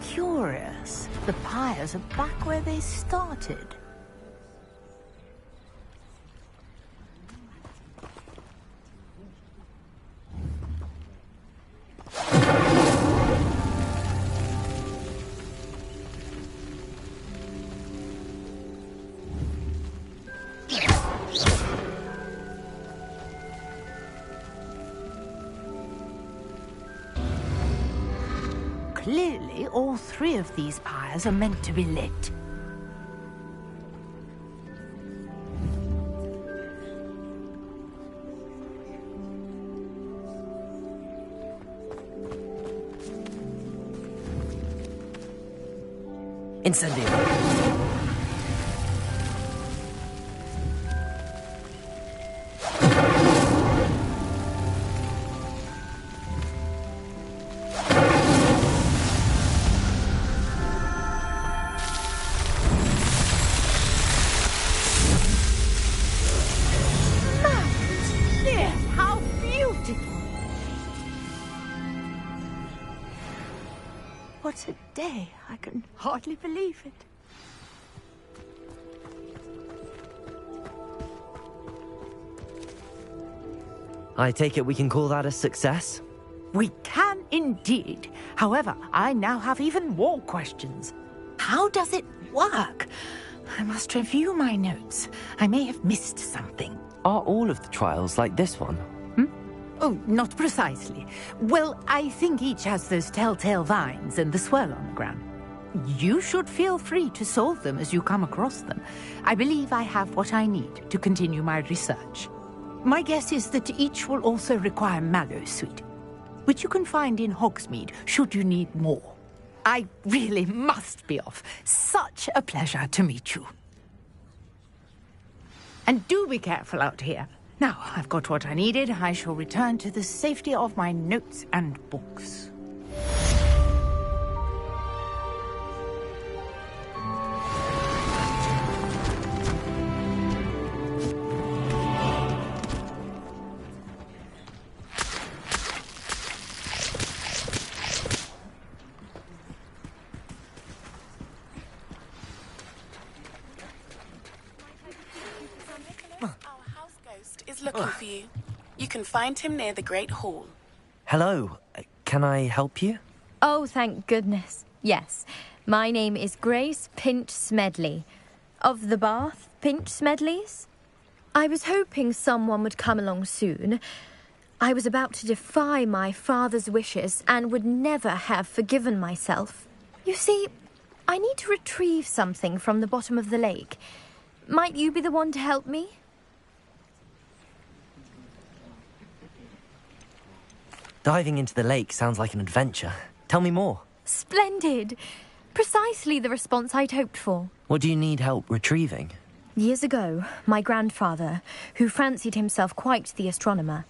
Curious. The pyres are back where they started. Clearly, all three of these pyres are meant to be lit. Incendio. How beautiful! What a day. I can hardly believe it. I take it we can call that a success? We can indeed. However, I now have even more questions. How does it work? I must review my notes. I may have missed something. Are all of the trials like this one? Oh, not precisely. Well, I think each has those telltale vines and the swirl on the ground. You should feel free to solve them as you come across them. I believe I have what I need to continue my research. My guess is that each will also require mallow sweet, which you can find in Hogsmeade should you need more. I really must be off. Such a pleasure to meet you. And do be careful out here. Now, I've got what I needed. I shall return to the safety of my notes and books. Is looking for you. You can find him near the Great Hall. Hello. Can I help you? Oh, thank goodness. Yes. My name is Grace Pinch Smedley. Of the Bath Pinch Smedleys. I was hoping someone would come along soon. I was about to defy my father's wishes and would never have forgiven myself. You see, I need to retrieve something from the bottom of the lake. Might you be the one to help me? Diving into the lake sounds like an adventure. Tell me more. Splendid. Precisely the response I'd hoped for. What do you need help retrieving? Years ago, my grandfather, who fancied himself quite the astronomer,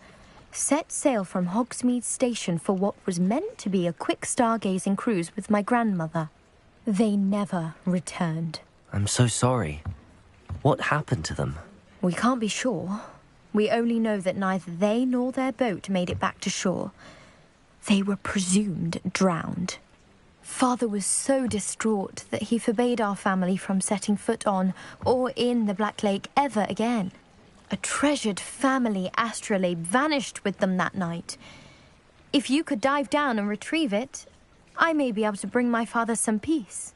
set sail from Hogsmeade Station for what was meant to be a quick stargazing cruise with my grandmother. They never returned. I'm so sorry. What happened to them? We can't be sure. We only know that neither they nor their boat made it back to shore. They were presumed drowned. Father was so distraught that he forbade our family from setting foot on or in the Black Lake ever again. A treasured family astrolabe vanished with them that night. If you could dive down and retrieve it, I may be able to bring my father some peace.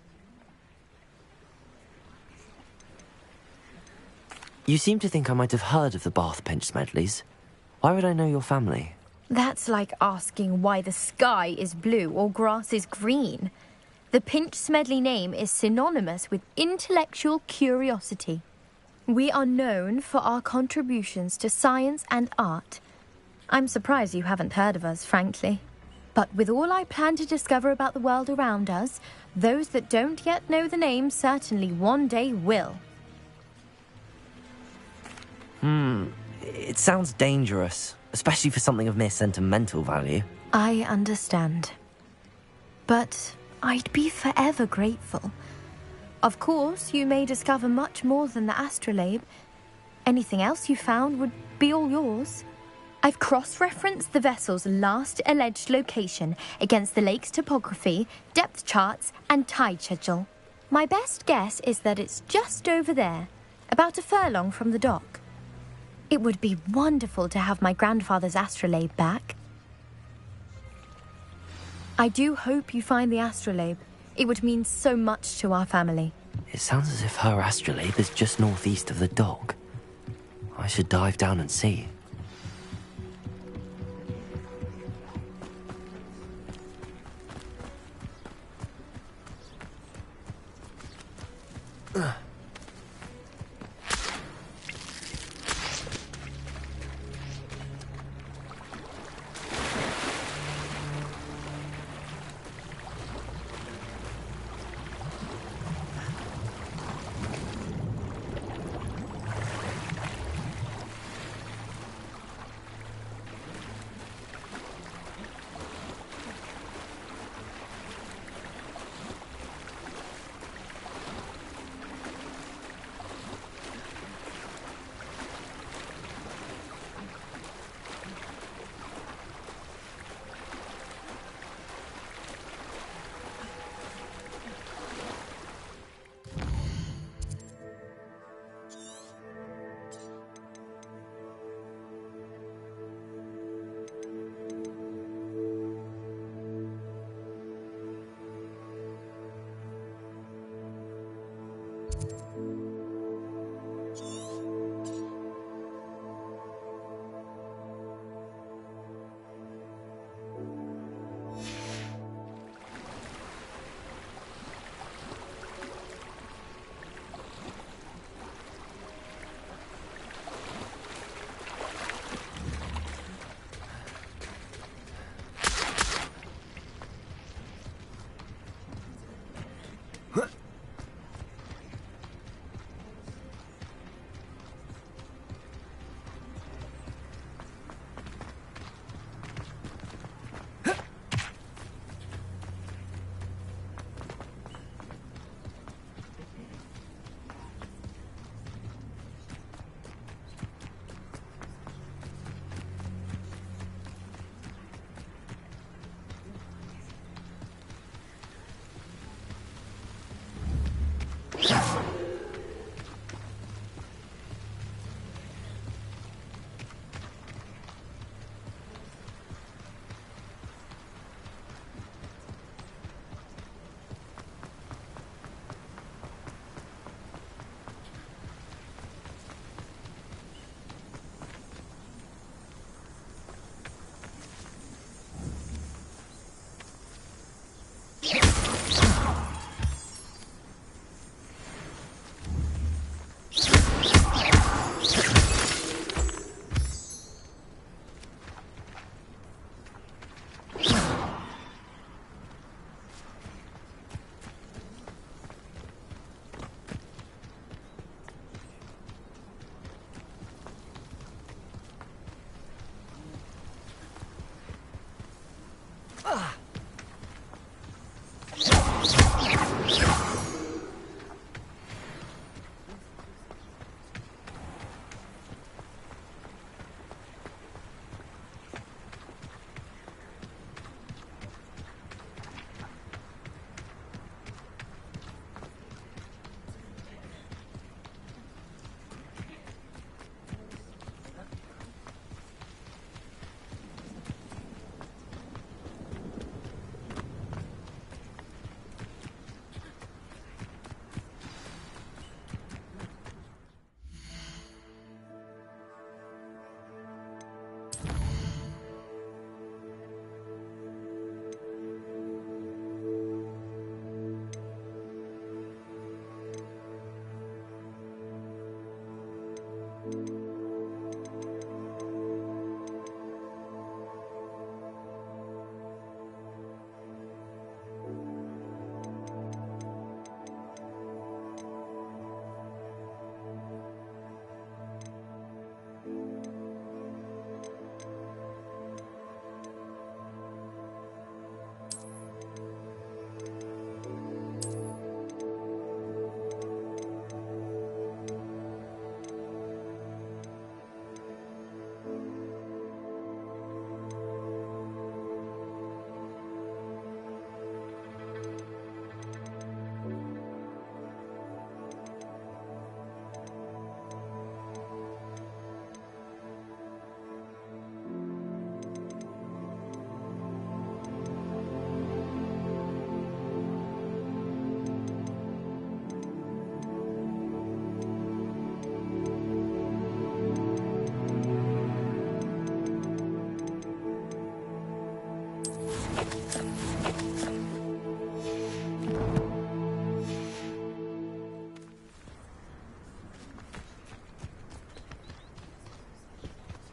You seem to think I might have heard of the Bath Pinch Smedleys. Why would I know your family? That's like asking why the sky is blue or grass is green. The Pinch Smedley name is synonymous with intellectual curiosity. We are known for our contributions to science and art. I'm surprised you haven't heard of us, frankly. But with all I plan to discover about the world around us, those that don't yet know the name certainly one day will. It sounds dangerous, especially for something of mere sentimental value. I understand. But I'd be forever grateful. Of course, you may discover much more than the astrolabe. Anything else you found would be all yours. I've cross-referenced the vessel's last alleged location against the lake's topography, depth charts, and tide schedule. My best guess is that it's just over there, about a furlong from the dock. It would be wonderful to have my grandfather's astrolabe back. I do hope you find the astrolabe. It would mean so much to our family. It sounds as if her astrolabe is just northeast of the dock. I should dive down and see.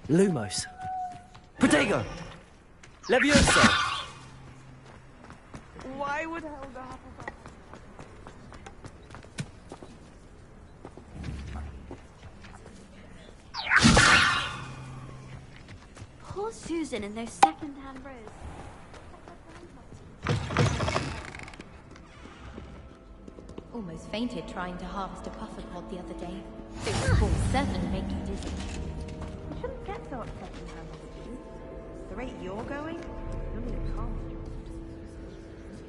Lumos. Protego! Levioso! Why would Helga have a... Poor Susan in those second-hand robes. Almost fainted trying to harvest a puffer pod the other day. It will certainly make you dizzy. You shouldn't get so upset in her, the rate you're going, you'll be a calm.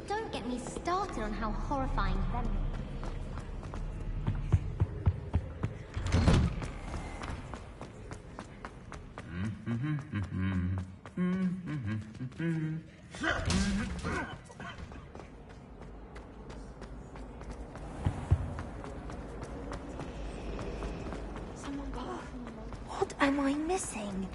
Don't get me started on how horrifying venom is. What am I missing?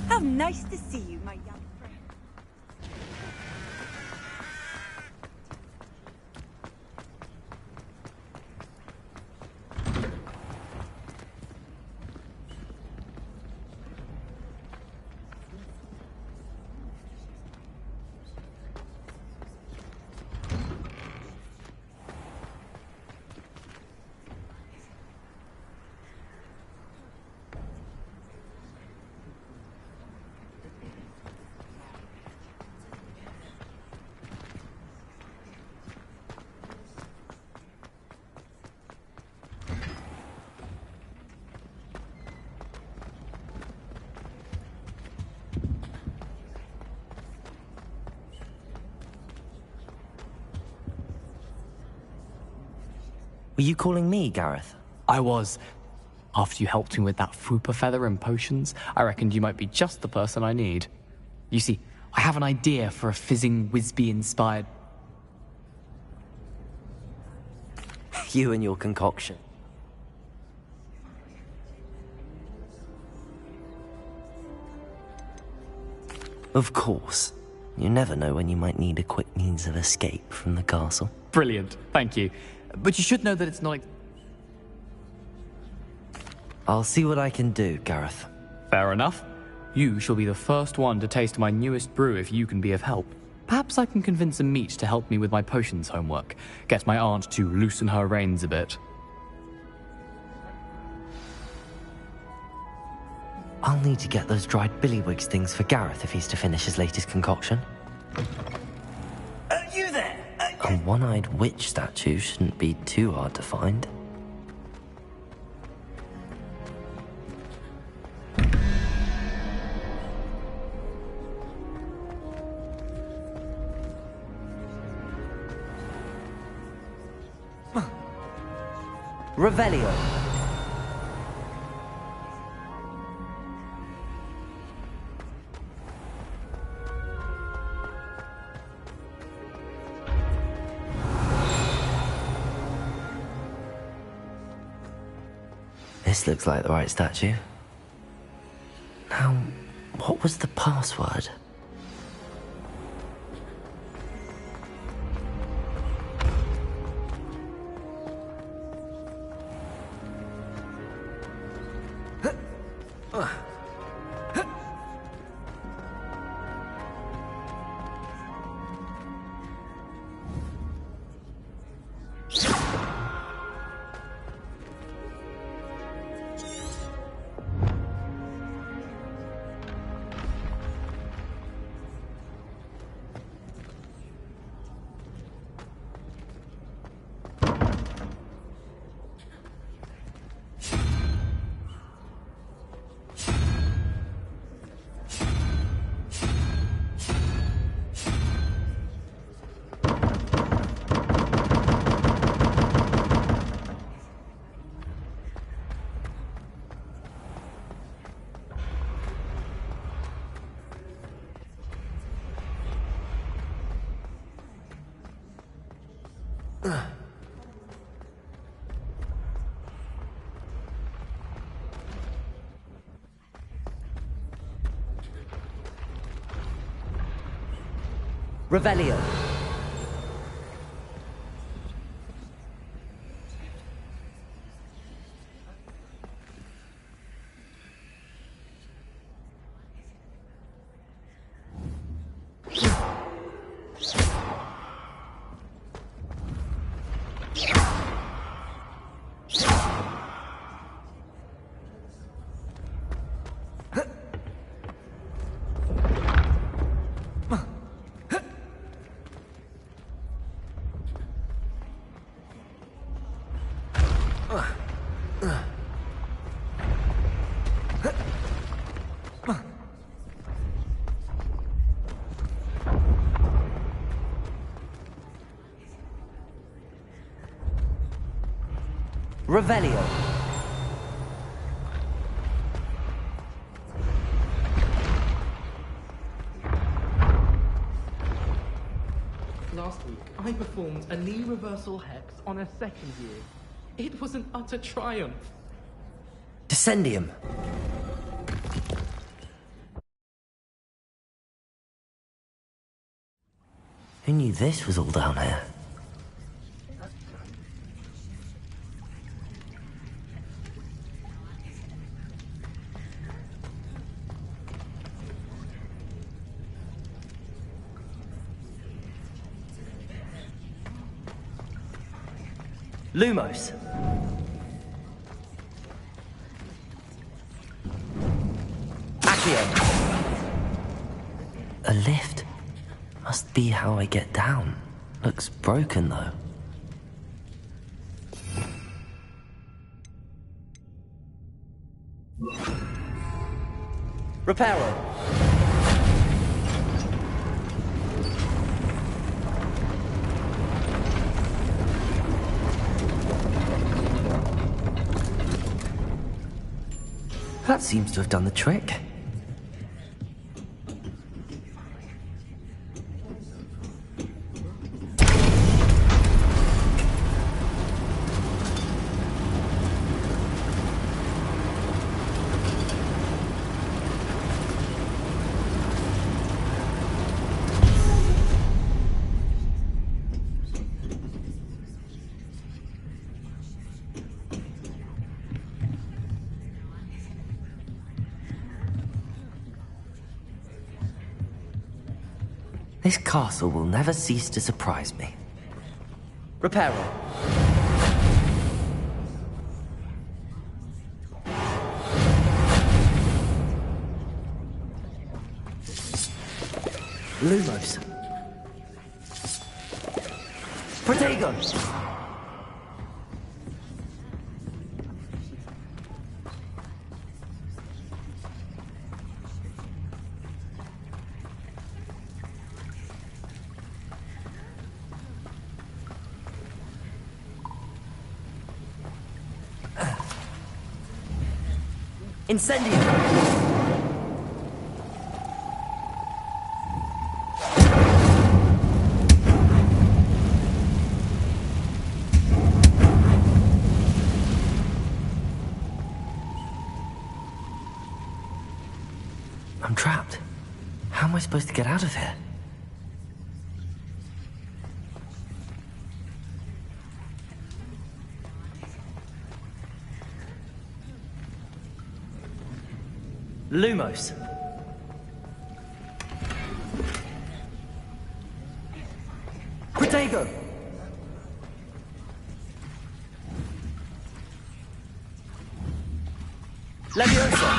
How nice to see you, my young friend. Were you calling me, Gareth? I was. After you helped me with that Fupa feather and potions, I reckoned you might be just the person I need. You see, I have an idea for a fizzing Wisby-inspired... You and your concoction. Of course. You never know when you might need a quick means of escape from the castle. Brilliant, thank you. But you should know that it's not... I'll see what I can do, Gareth. Fair enough. You shall be the first one to taste my newest brew if you can be of help. Perhaps I can convince a meat to help me with my potions homework. Get my aunt to loosen her reins a bit. I'll need to get those dried billywigs things for Gareth if he's to finish his latest concoction. You there? A one-eyed witch statue shouldn't be too hard to find. Revelio. This looks like the right statue. Now, what was the password? Revelio. Revelio. Last week, I performed a knee reversal hex on a second year. It was an utter triumph. Descendium. Who knew this was all down here? Lumos. Accio. A lift? Must be how I get down. Looks broken, though. Reparo. That seems to have done the trick. This castle will never cease to surprise me. Reparo. Lumos. Protego. Incendio! I'm trapped. How am I supposed to get out of here? Lumos. Protego. Leviosa.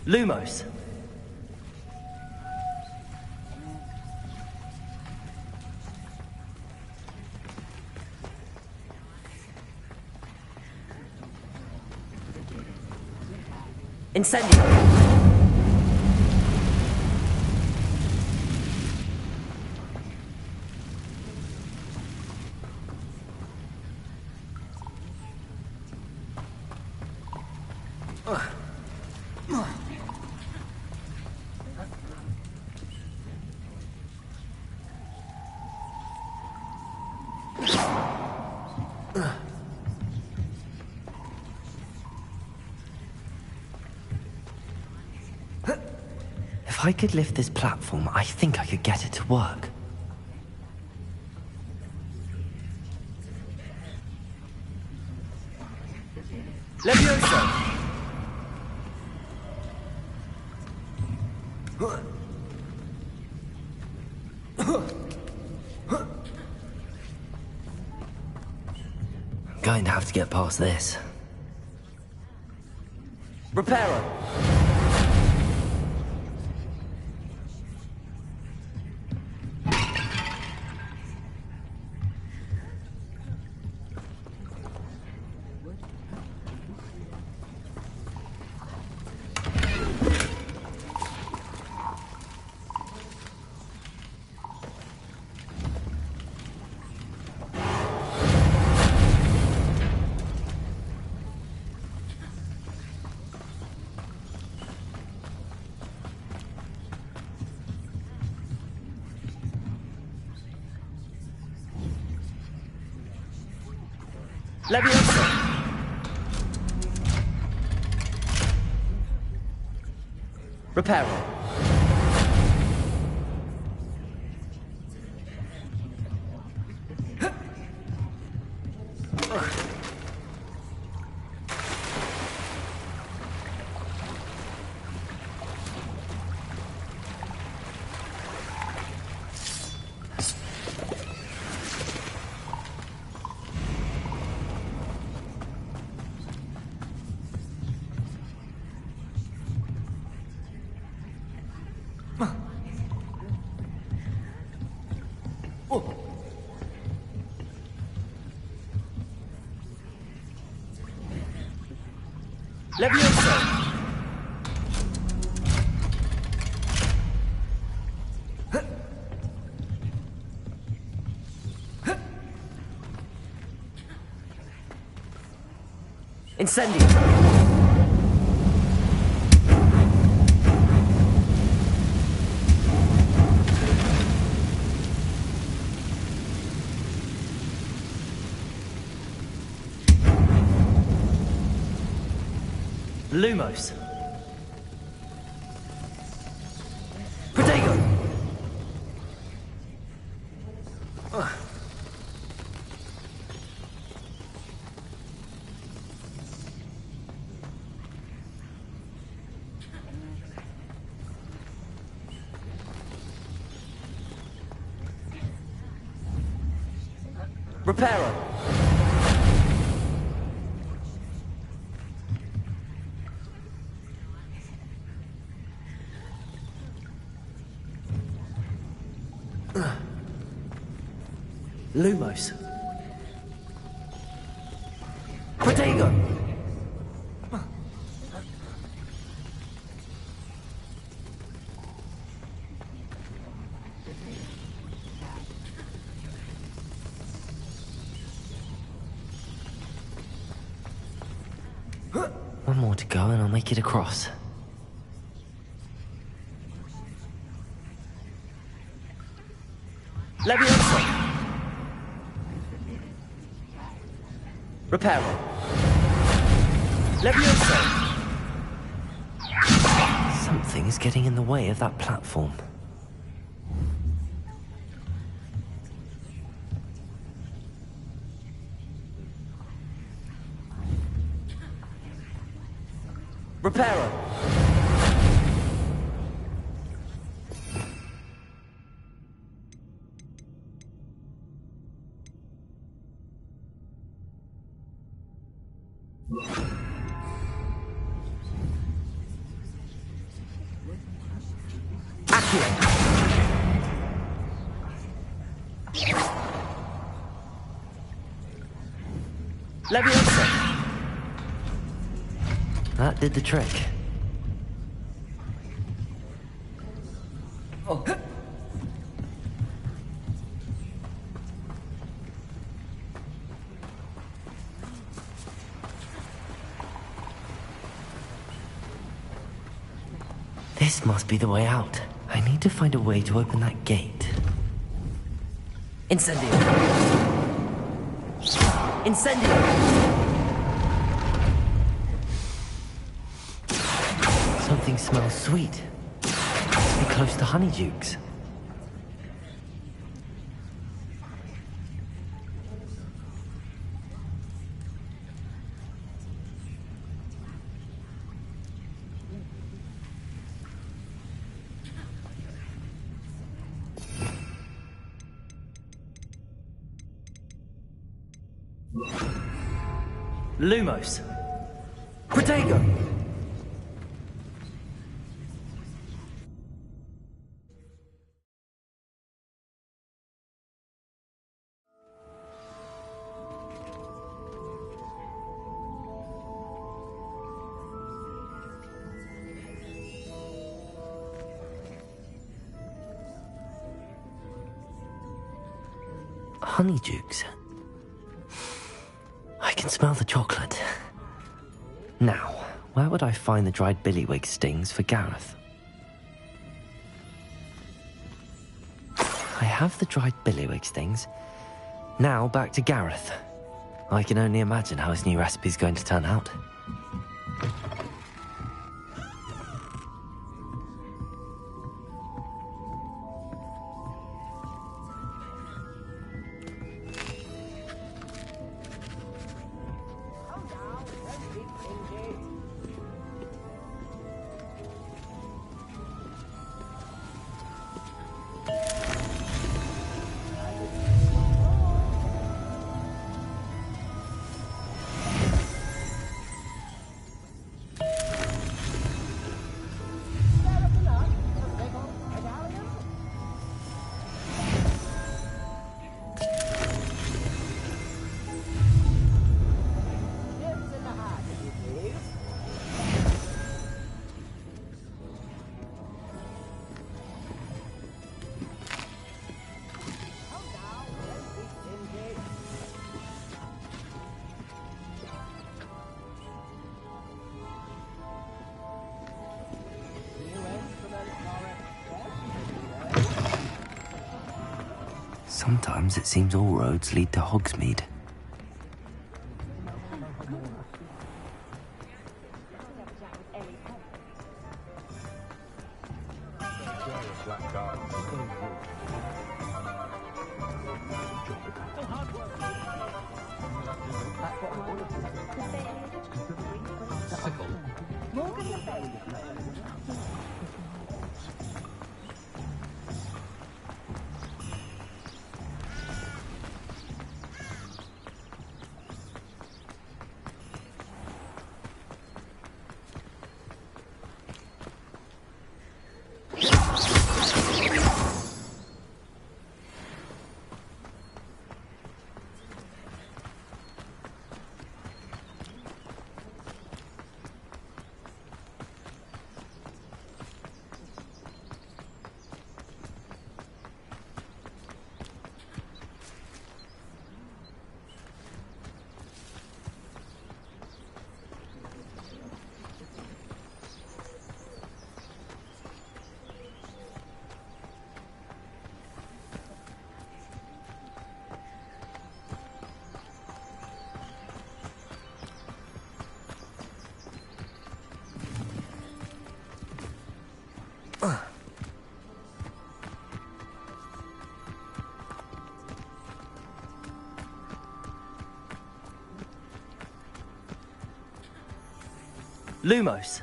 Lumos. Incendio. If I could lift this platform, I think I could get it to work. Levioso! I'm going to have to get past this. Reparo! Levioso! Reparo! Levioso! Incendio! Lumos. Protego. Reparo. Lumos. Protego. One more to go and I'll make it across. Levioso. Reparo. Levioso. Something is getting in the way of that platform. Reparo. Levioso. That did the trick. Oh. This must be the way out. I need to find a way to open that gate. Incendio. Incendio! Something smells sweet. Must be close to Honeydukes. Lumos. Protego! Honeydukes. I can smell the chocolate. Now, where would I find the dried billywig stings for Gareth? I have the dried billywig stings. Now back to Gareth. I can only imagine how his new recipe's going to turn out. Sometimes it seems all roads lead to Hogsmeade. Lumos.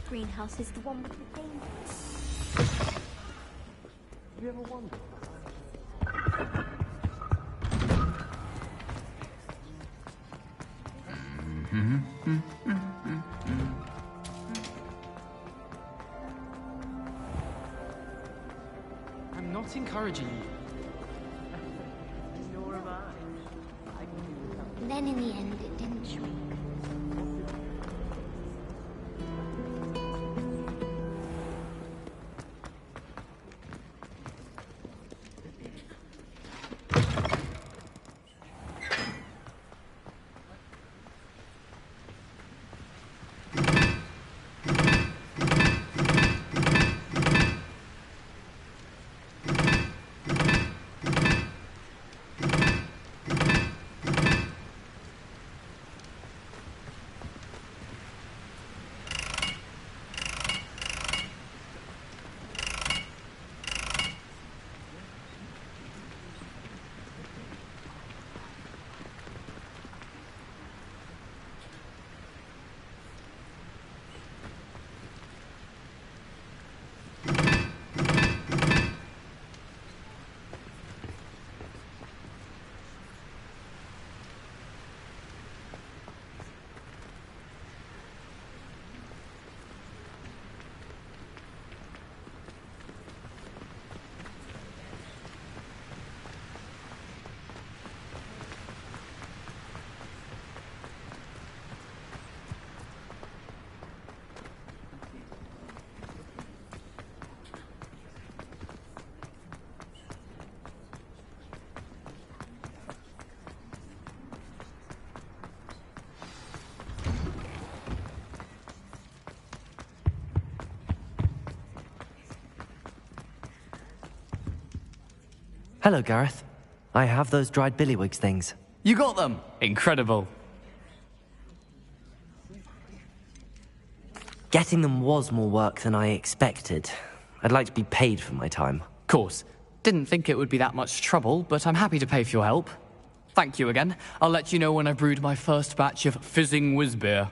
greenhouse is the one with the danger. Have you ever wondered? I'm not encouraging you. Nor am I. Then in the end, it didn't shrink. Hello, Gareth. I have those dried billywhigs things. You got them! Incredible. Getting them was more work than I expected. I'd like to be paid for my time. Course. Didn't think it would be that much trouble, but I'm happy to pay for your help. Thank you again. I'll let you know when I've brewed my first batch of fizzing whiz beer.